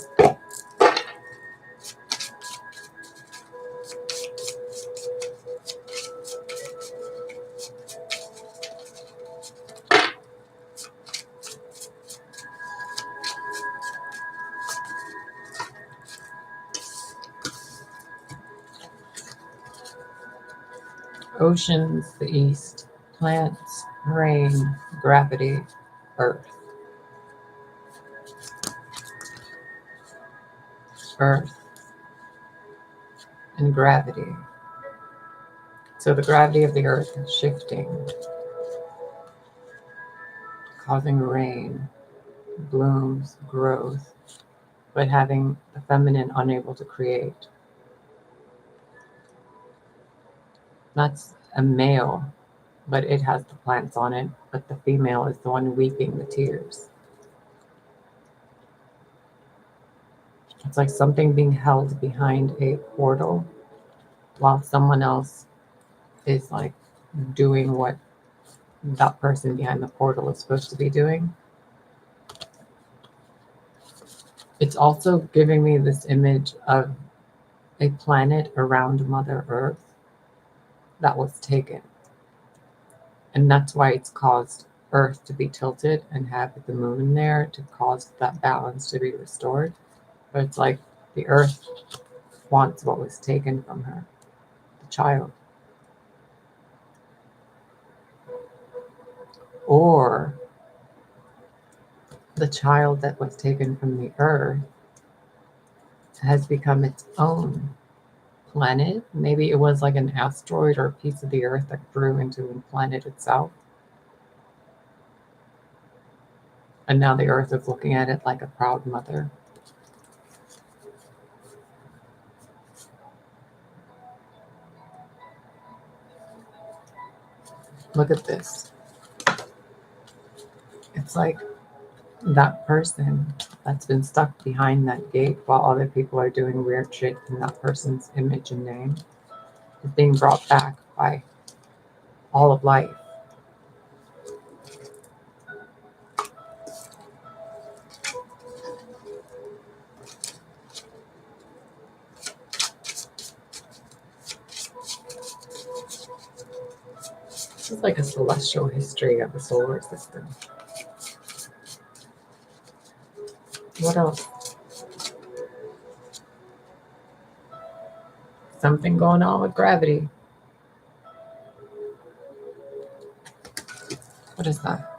A: Oceans, the east, plants, rain, gravity, earth. Earth and gravity. So the gravity of the earth is shifting, causing rain, blooms, growth, but having the feminine unable to create. That's a male, but it has the plants on it, but the female is the one weeping the tears. It's like something being held behind a portal while someone else is like doing what that person behind the portal is supposed to be doing. It's also giving me this image of a planet around Mother Earth that was taken. And that's why it's caused Earth to be tilted and have the moon there to cause that balance to be restored. But it's like the Earth wants what was taken from her, the child. Or the child that was taken from the Earth has become its own planet. Maybe it was like an asteroid or a piece of the Earth that grew into the planet itself. And now the Earth is looking at it like a proud mother. Look at this. It's like that person that's been stuck behind that gate while other people are doing weird shit in that person's image and name is being brought back by all of life. This is like a celestial history of the solar system. What else? Something going on with gravity. What is that?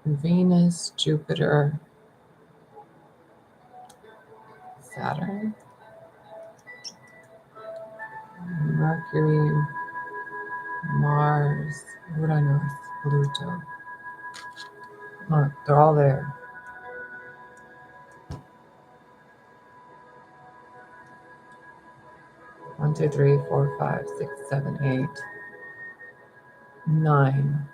A: Venus, Jupiter, Saturn, Mercury, Mars. What do I know? Pluto. Look, they're all there. One, two, three, four, 5, 6, 7, 8, 9.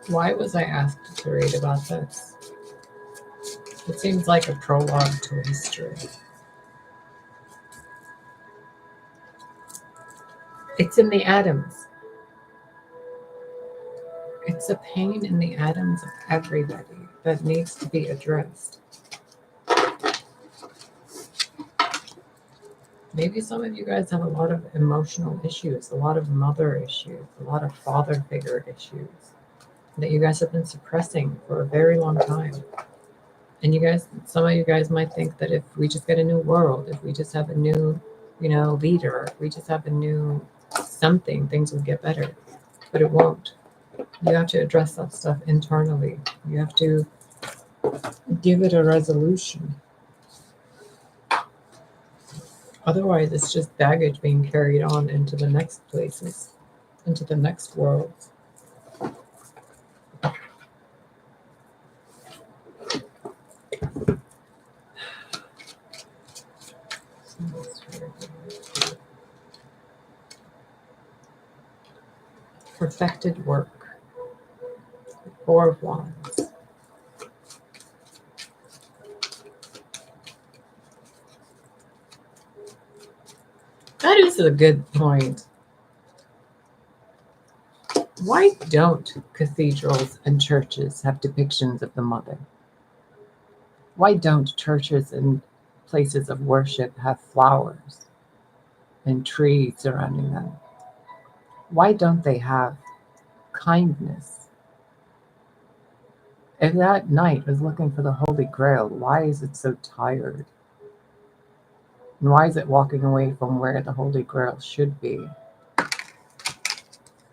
A: Why was I asked to read about this? It seems like a prologue to history. It's in the atoms. It's a pain in the atoms of everybody that needs to be addressed. Maybe some of you guys have a lot of emotional issues, a lot of mother issues, a lot of father figure issues that you guys have been suppressing for a very long time. And you guys, some of you guys might think that if we just get a new world, if we just have a new, leader, if we just have a new something, things will get better. But it won't. You have to address that stuff internally. You have to give it a resolution. Otherwise, it's just baggage being carried on into the next places, into the next worlds. Perfected work. 4 of Wands. That is a good point. Why don't cathedrals and churches have depictions of the mother? Why don't churches and places of worship have flowers and trees surrounding them? Why don't they have kindness? If that knight was looking for the Holy Grail, why is it so tired? And why is it walking away from where the Holy Grail should be?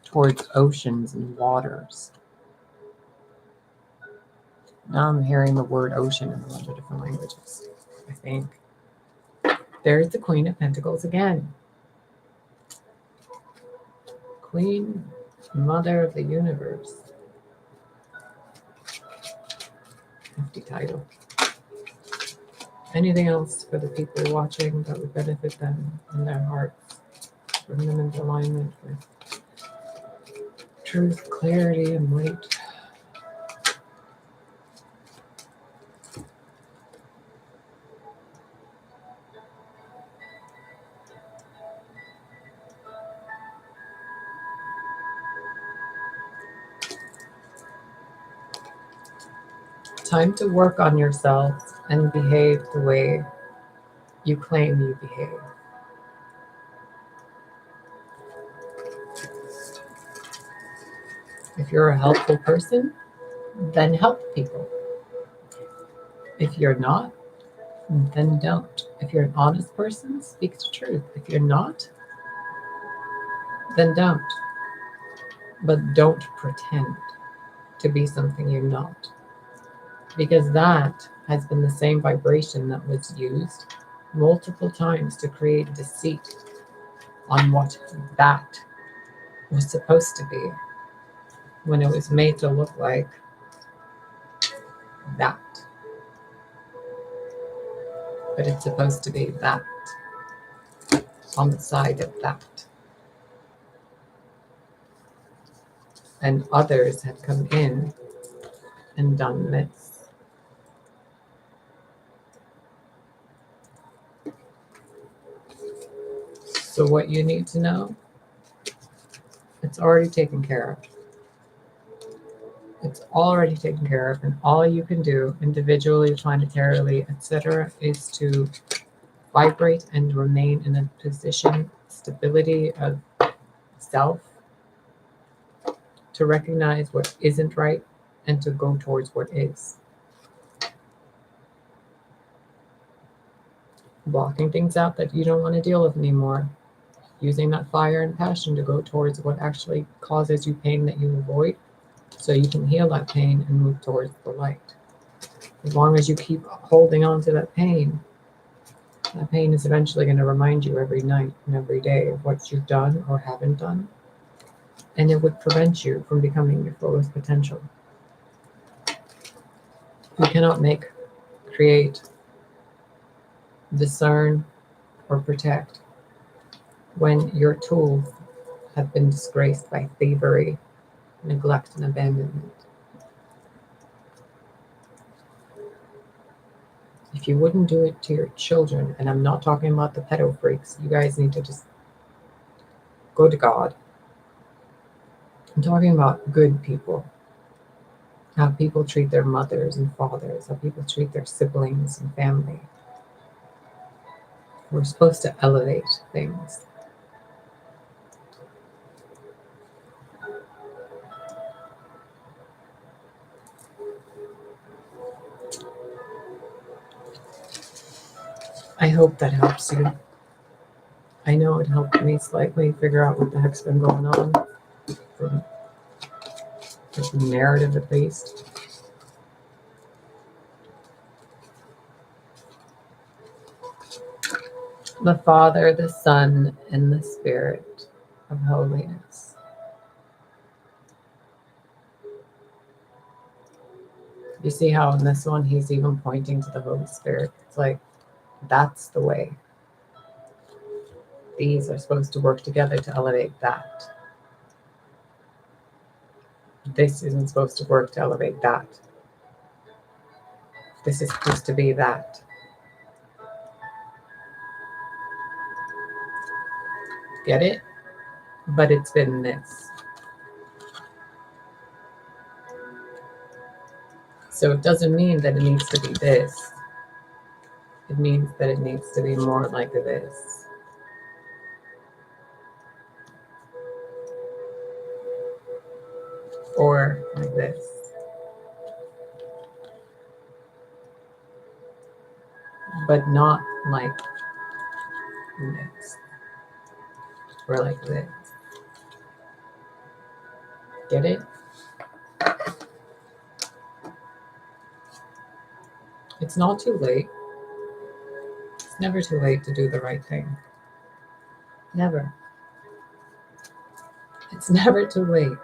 A: Towards oceans and waters. Now I'm hearing the word ocean in a bunch of different languages, I think. There's the Queen of Pentacles again. Queen, Mother of the Universe. Hefty title. Anything else for the people watching that would benefit them in their hearts? Bring them into alignment with truth, clarity, and light. Time to work on yourself and behave the way you claim you behave. If you're a helpful person, then help people. If you're not, then don't. If you're an honest person, speak the truth. If you're not, then don't. But don't pretend to be something you're not. Because that has been the same vibration that was used multiple times to create deceit on what that was supposed to be when it was made to look like that. But it's supposed to be that on the side of that. And others have come in and done this. So what you need to know, it's already taken care of. It's already taken care of, and all you can do individually, planetarily, etc., is to vibrate and remain in a position, stability of self, to recognize what isn't right and to go towards what is. Blocking things out that you don't want to deal with anymore. Using that fire and passion to go towards what actually causes you pain that you avoid, so you can heal that pain and move towards the light. As long as you keep holding on to that pain is eventually going to remind you every night and every day of what you've done or haven't done, and it would prevent you from becoming your fullest potential. You cannot make, create, discern, or protect when your tools have been disgraced by thievery, neglect, and abandonment. If you wouldn't do it to your children, and I'm not talking about the pedo freaks, you guys need to just go to God. I'm talking about good people. How people treat their mothers and fathers, how people treat their siblings and family. We're supposed to elevate things. I hope that helps you. I know it helped me slightly figure out what the heck's been going on, from the narrative at least. The Father, the Son, and the Spirit of holiness. You see how in this one he's even pointing to the Holy Spirit. It's like, that's the way. These are supposed to work together to elevate that. This isn't supposed to work to elevate that. This is supposed to be that. Get it? But it's been this. So it doesn't mean that it needs to be this. It means that it needs to be more like this. Or like this. But not like this. Or like this. Get it? It's not too late. It's never too late to do the right thing. Never. It's never too late.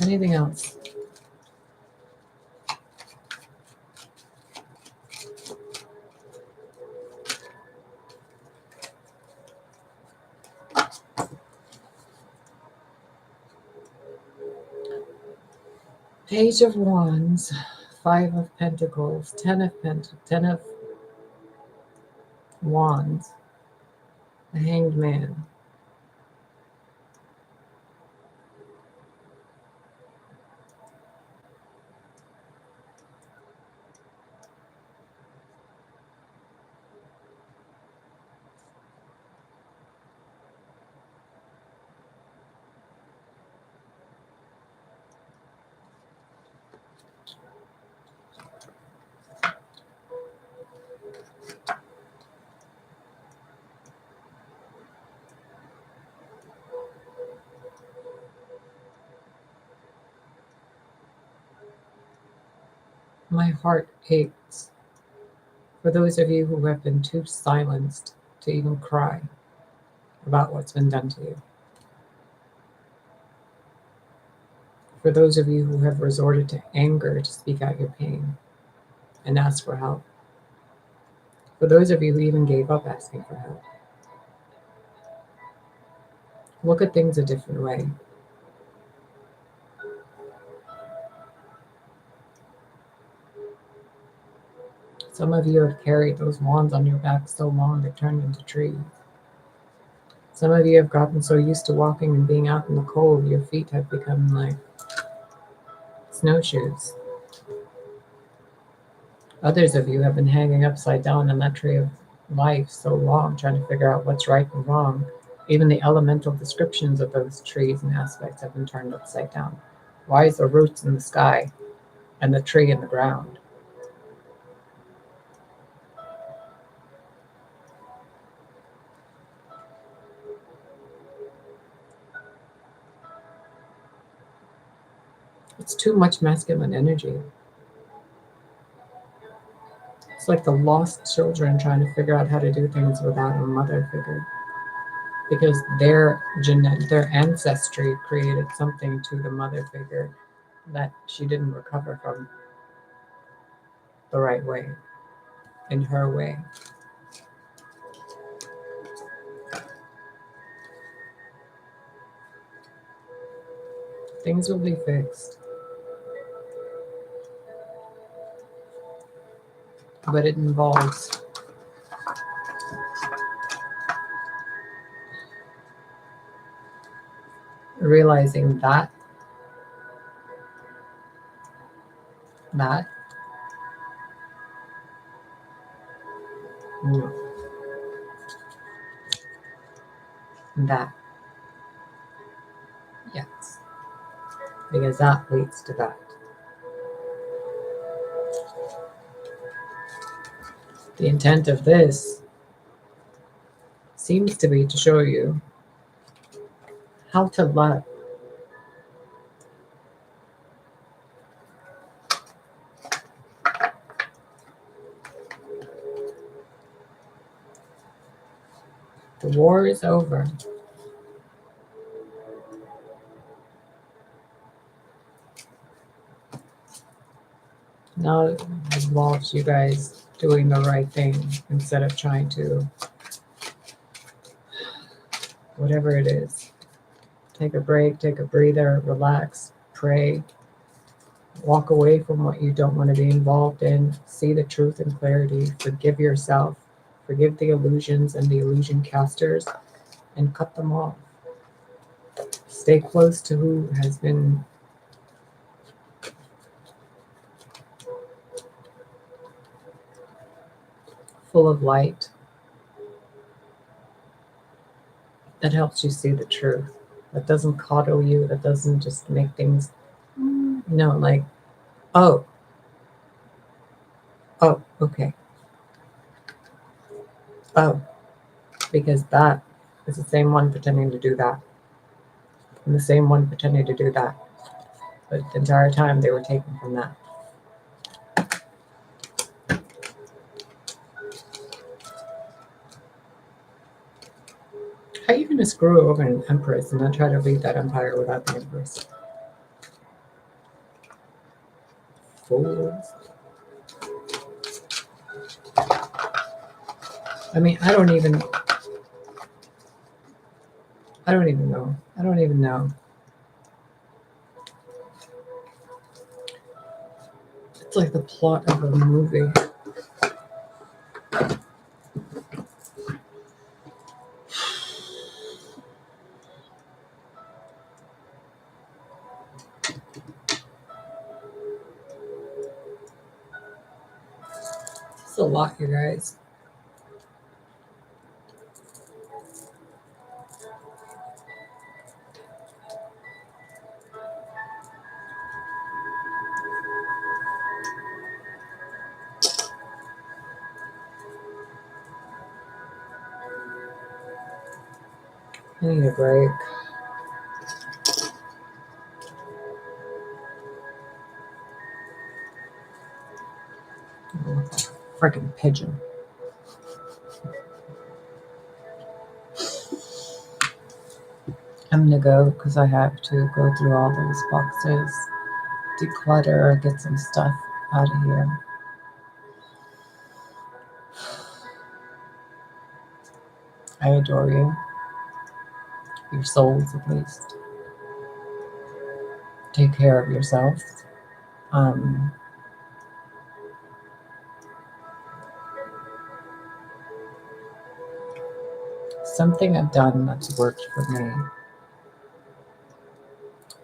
A: Anything else? Page of Wands, 5 of Pentacles, 10 of Wands, the Hanged Man. My heart aches for those of you who have been too silenced to even cry about what's been done to you. For those of you who have resorted to anger to speak out your pain and ask for help. For those of you who even gave up asking for help. Look at things a different way. Some of you have carried those wands on your back so long they turned into trees. Some of you have gotten so used to walking and being out in the cold, your feet have become like snowshoes. Others of you have been hanging upside down in that tree of life so long, trying to figure out what's right and wrong. Even the elemental descriptions of those trees and aspects have been turned upside down. Why is the roots in the sky and the tree in the ground? It's too much masculine energy. It's like the lost children trying to figure out how to do things without a mother figure. Because their ancestry created something to the mother figure that she didn't recover from the right way, in her way. Things will be fixed. But it involves realizing that no, that, yes, because that leads to that. The intent of this seems to be to show you how to love. The war is over. Now it involves you guys doing the right thing instead of trying to, whatever it is, take a break, take a breather, relax, pray, walk away from what you don't want to be involved in, see the truth and clarity, forgive yourself, forgive the illusions and the illusion casters, and cut them off. Stay close to who has been full of light, that helps you see the truth, that doesn't coddle you, that doesn't just make things, like, oh, okay, oh, because that is the same one pretending to do that, and the same one pretending to do that, but the entire time they were taken from that. How are you going to screw over an empress and then try to lead that empire without the empress? Fools. I mean, I don't even know. I don't even know. It's like the plot of a movie. It's a lot, you guys. I need a break. Freaking pigeon. I'm gonna go because I have to go through all those boxes, declutter, get some stuff out of here. I adore you. Your souls, at least. Take care of yourselves. Something I've done that's worked for me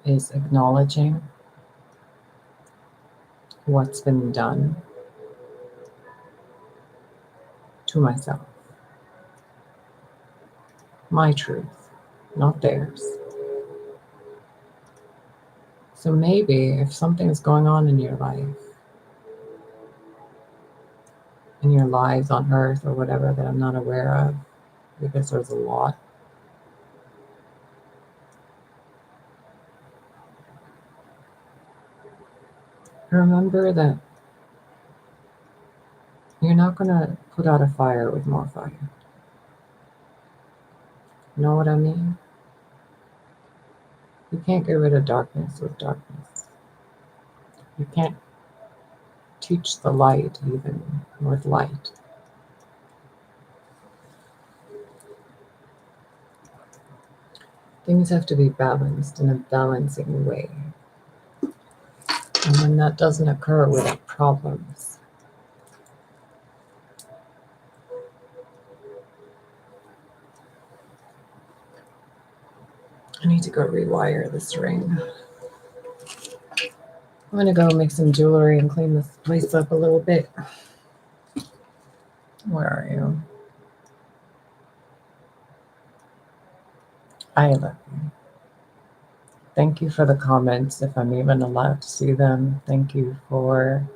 A: is acknowledging what's been done to myself. My truth, not theirs. So maybe if something's going on in your life, in your lives on earth or whatever that I'm not aware of, because there's a lot, remember that you're not going to put out a fire with more fire. You know what I mean? You can't get rid of darkness with darkness. You can't teach the light even with light. Things have to be balanced in a balancing way. And when that doesn't occur, we have problems. I need to go rewire this ring. I'm gonna go make some jewelry and clean this place up a little bit. Where are you? I love you. Thank you for the comments, if I'm even allowed to see them. Thank you for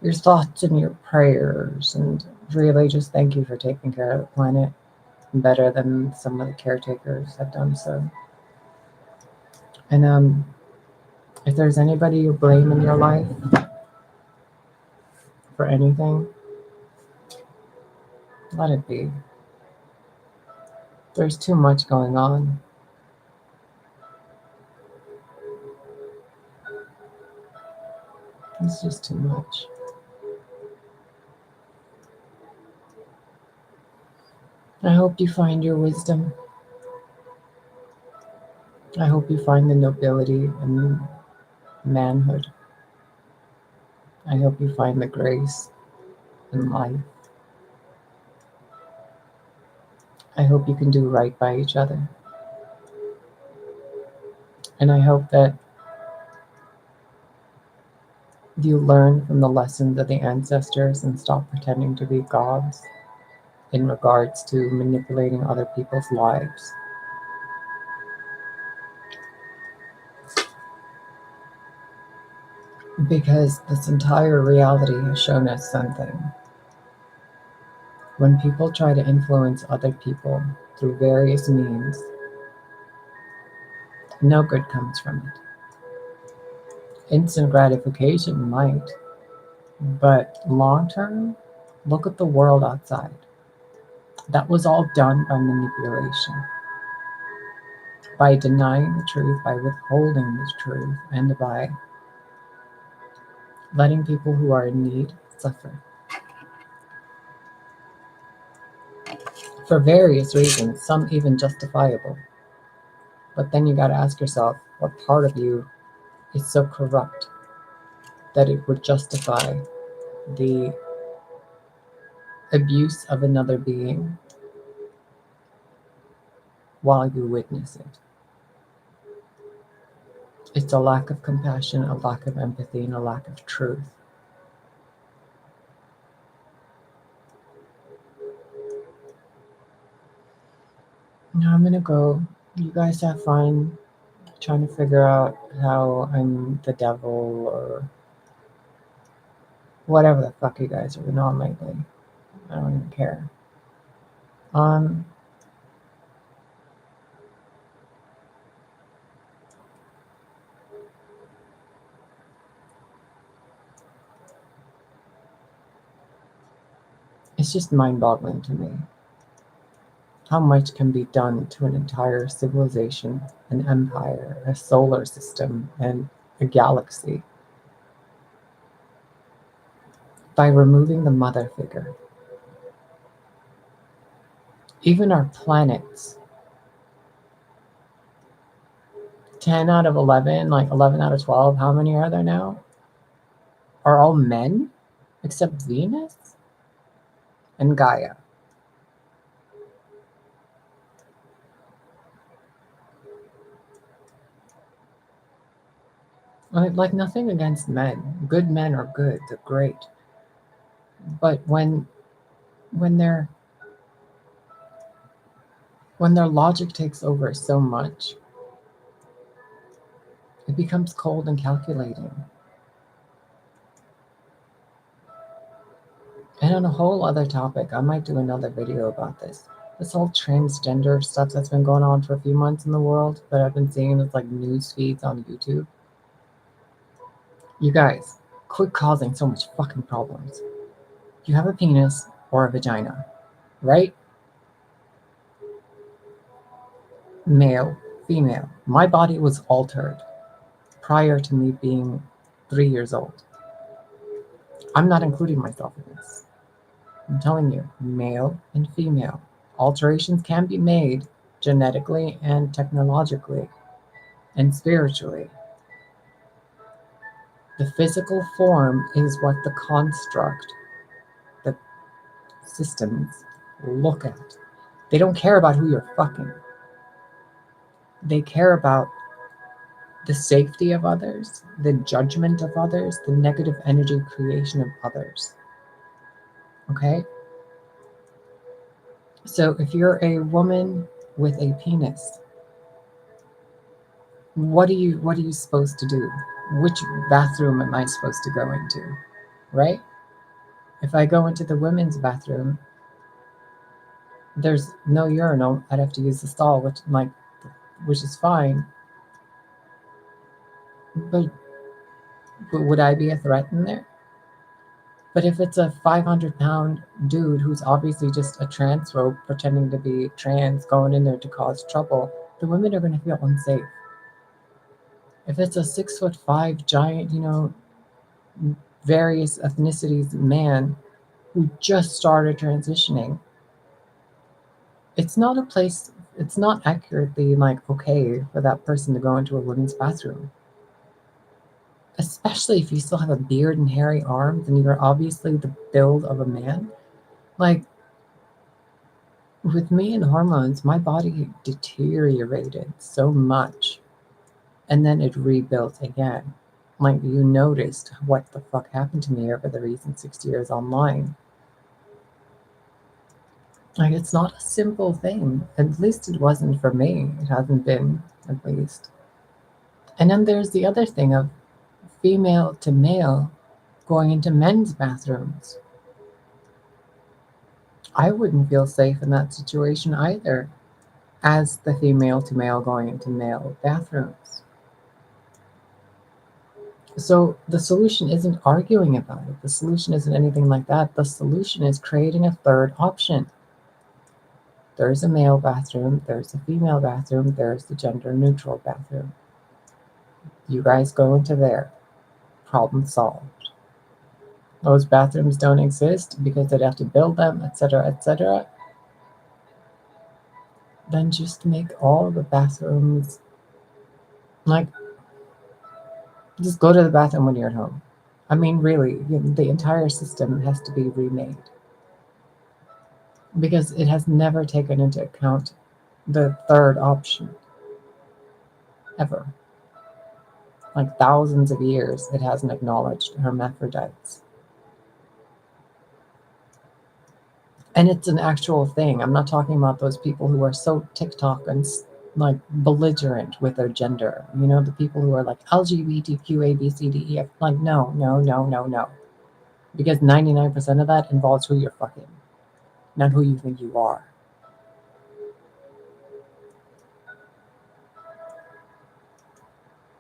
A: your thoughts and your prayers. And really just thank you for taking care of the planet better than some of the caretakers have done so. And if there's anybody you blame in your life for anything, let it be. There's too much going on. It's just too much. I hope you find your wisdom. I hope you find the nobility and manhood. I hope you find the grace in life. I hope you can do right by each other. And I hope that you learn from the lessons of the ancestors and stop pretending to be gods in regards to manipulating other people's lives. Because this entire reality has shown us something. When people try to influence other people through various means, no good comes from it. Instant gratification might, but long term, look at the world outside. That was all done by manipulation, by denying the truth, by withholding the truth, and by letting people who are in need suffer. For various reasons, some even justifiable. But then you got to ask yourself, what part of you is so corrupt that it would justify the abuse of another being while you witness it? It's a lack of compassion, a lack of empathy, and a lack of truth. Now I'm gonna go. You guys have fun trying to figure out how I'm the devil or whatever the fuck you guys are on lately. I don't even care. It's just mind-boggling to me how much can be done to an entire civilization, an empire, a solar system, and a galaxy by removing the mother figure. Even our planets, 10 out of 11, like 11 out of 12, how many are there now? Are all men except Venus and Gaia. Like nothing against men. Good men are good. They're great. But when their when their logic takes over so much, it becomes cold and calculating. And on a whole other topic, I might do another video about this. This whole transgender stuff that's been going on for a few months in the world that I've been seeing as like news feeds on YouTube. You guys, quit causing so much fucking problems. You have a penis or a vagina, right? Male, female. My body was altered prior to me being 3 years old. I'm not including myself in this. I'm telling you, male and female. Alterations can be made genetically and technologically and spiritually. The physical form is what the construct, the systems look at. They don't care about who you're fucking. They care about the safety of others, the judgment of others, the negative energy creation of others. Okay? So if you're a woman with a penis, what are you supposed to do? Which bathroom am I supposed to go into? Right? If I go into the women's bathroom, there's no urinal. I'd have to use the stall, which is fine. But would I be a threat in there? But if it's a 500-pound dude who's obviously just a transphobe pretending to be trans going in there to cause trouble, the women are going to feel unsafe. If it's a 6'5" giant, various ethnicities man who just started transitioning, it's not a place, it's not accurately like okay for that person to go into a women's bathroom. Especially if you still have a beard and hairy arms and you're obviously the build of a man. Like, with me and hormones, my body deteriorated so much and then it rebuilt again. Like, you noticed what the fuck happened to me over the recent 6 years online. Like, it's not a simple thing. At least it wasn't for me. It hasn't been, at least. And then there's the other thing of female to male going into men's bathrooms. I wouldn't feel safe in that situation either, as the female to male going into male bathrooms. So the solution isn't arguing about it. The solution isn't anything like that. The solution is creating a third option. There's a male bathroom, there's a female bathroom, there's the gender neutral bathroom. You guys go into there. Problem solved. Those bathrooms don't exist because they'd have to build them, etc., etc. Then just make all the bathrooms like, just go to the bathroom when you're at home. I mean, really, the entire system has to be remade because it has never taken into account the third option ever. Like thousands of years, it hasn't acknowledged hermaphrodites. And it's an actual thing. I'm not talking about those people who are so TikTok and like belligerent with their gender. The people who are like LGBTQ A B C D E F. Like, no, no, no, no, no. Because 99% of that involves who you're fucking, not who you think you are.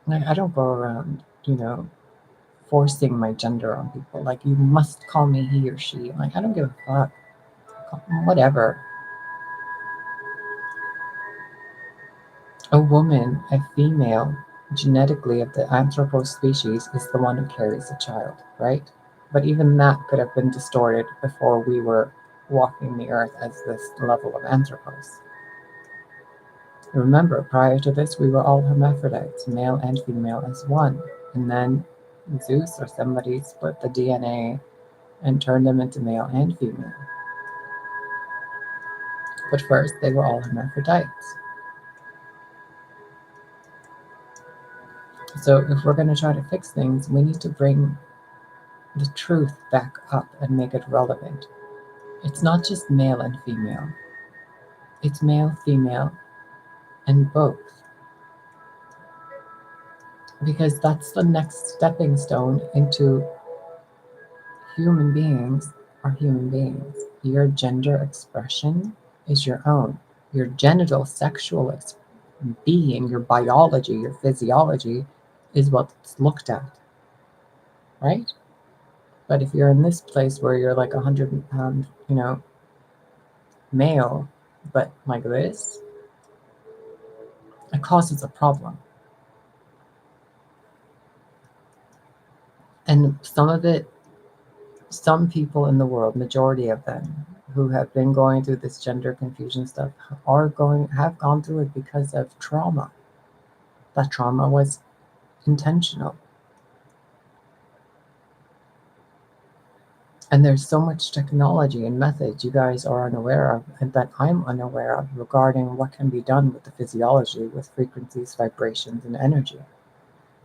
A: Like, I don't go around, forcing my gender on people. Like, you must call me he or she. Like, I don't give a fuck. Whatever. A woman, a female, genetically of the Anthropos species, is the one who carries a child, right? But even that could have been distorted before we were walking the earth as this level of Anthropos. Remember, prior to this, we were all hermaphrodites, male and female as one. And then Zeus or somebody split the DNA and turned them into male and female. But first, they were all hermaphrodites. So if we're going to try to fix things, we need to bring the truth back up and make it relevant. It's not just male and female. It's male, female, and both. Because that's the next stepping stone into human beings are human beings. Your gender expression is your own. Your genital sexual being, your biology, your physiology is what's looked at, right? But if you're in this place where you're like 100-pound, male, but like this, it causes a problem. And some people in the world, majority of them, who have been going through this gender confusion stuff have gone through it because of trauma. That trauma was intentional. And there's so much technology and methods you guys are unaware of and that I'm unaware of regarding what can be done with the physiology, with frequencies, vibrations, and energy.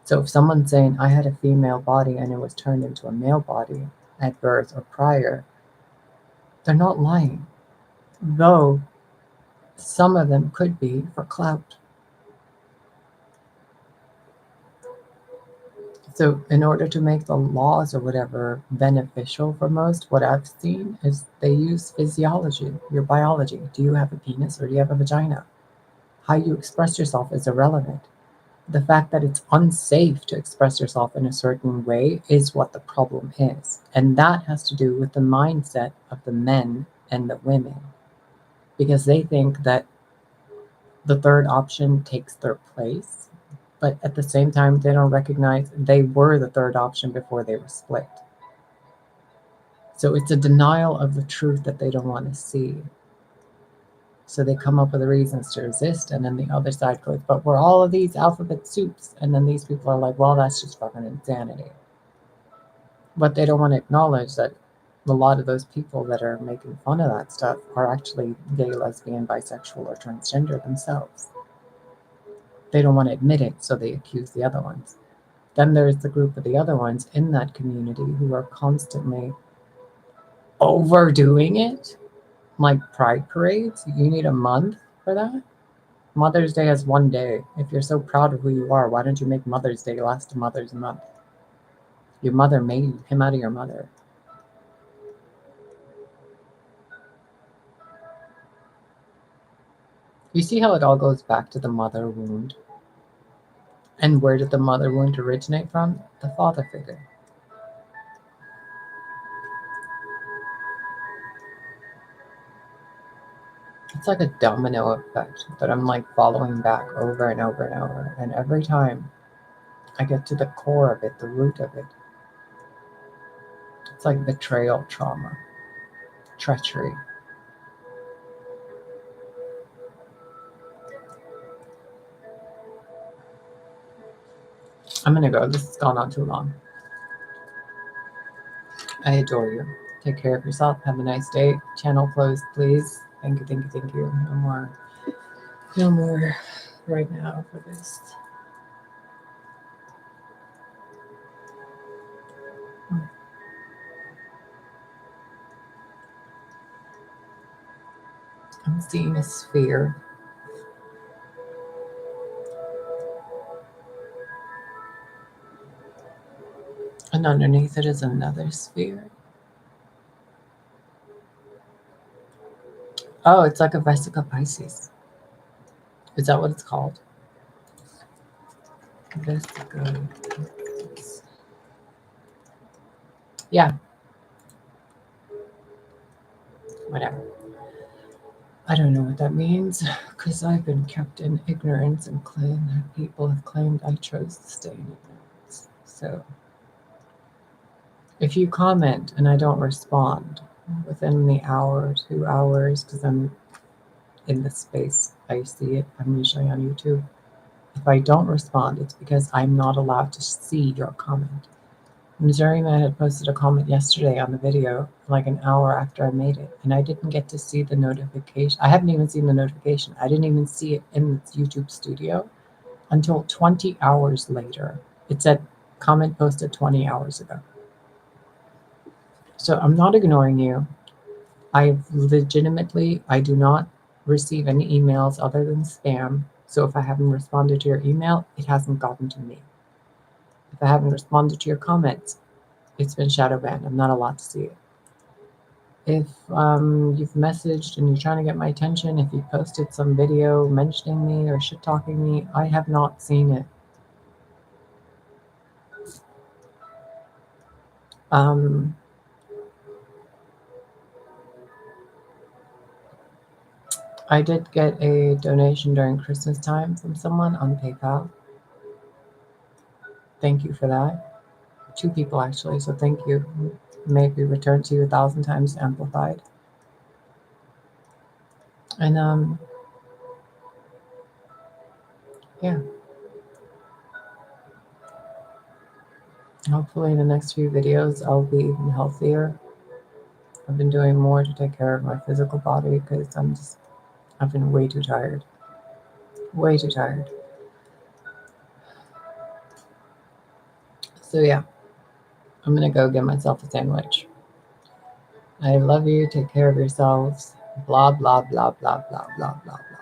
A: So if someone's saying, I had a female body and it was turned into a male body at birth or prior, they're not lying. Though some of them could be for clout. So in order to make the laws or whatever beneficial for most, what I've seen is they use physiology, your biology. Do you have a penis or do you have a vagina? How you express yourself is irrelevant. The fact that it's unsafe to express yourself in a certain way is what the problem is. And that has to do with the mindset of the men and the women. Because they think that the third option takes their place. But at the same time, they don't recognize they were the third option before they were split. So it's a denial of the truth that they don't want to see. So they come up with reasons to resist, and then the other side goes, but we're all of these alphabet soups. And then these people are like, well, that's just fucking insanity. But they don't want to acknowledge that a lot of those people that are making fun of that stuff are actually gay, lesbian, bisexual, or transgender themselves. They don't want to admit it, so they accuse the other ones. Then there's the group of the other ones in that community who are constantly overdoing it. Like pride parades, you need a month for that? Mother's Day has 1 day. If you're so proud of who you are, why don't you make Mother's Day last a Mother's Month? Your mother made him out of your mother. You see how it all goes back to the mother wound? And where did the mother wound originate from? The father figure. It's like a domino effect that I'm like following back over and over and over. And every time I get to the core of it, the root of it, it's like betrayal trauma, treachery. I'm gonna go. This has gone on too long. I adore you. Take care of yourself. Have a nice day. Channel closed, please. Thank you, thank you, thank you. No more. No more right now for this. I'm seeing a sphere. And underneath it is another sphere. Oh, it's like a Vesica Pisces. Is that what it's called? Vesica. Yeah. Whatever. I don't know what that means because I've been kept in ignorance and people have claimed I chose to stay in ignorance. So if you comment and I don't respond within the hour, 2 hours, because I'm in the space, I see it. I'm usually on YouTube. If I don't respond, it's because I'm not allowed to see your comment. Missouri Man had posted a comment yesterday on the video, like an hour after I made it, and I didn't get to see the notification. I haven't even seen the notification. I didn't even see it in YouTube studio until 20 hours later. It said comment posted 20 hours ago. So I'm not ignoring you. I do not receive any emails other than spam. So if I haven't responded to your email, it hasn't gotten to me. If I haven't responded to your comments, it's been shadow banned. I'm not allowed to see it. If you've messaged and you're trying to get my attention, if you posted some video mentioning me or shit talking me, I have not seen it. I did get a donation during Christmas time from someone on PayPal. Thank you for that. 2 people actually, so thank you. May it be returned to you 1,000 times amplified. And yeah. Hopefully in the next few videos I'll be even healthier. I've been doing more to take care of my physical body because I've been way too tired. Way too tired. So yeah, I'm gonna go get myself a sandwich. I love you. Take care of yourselves. Blah, blah, blah, blah, blah, blah, blah, blah.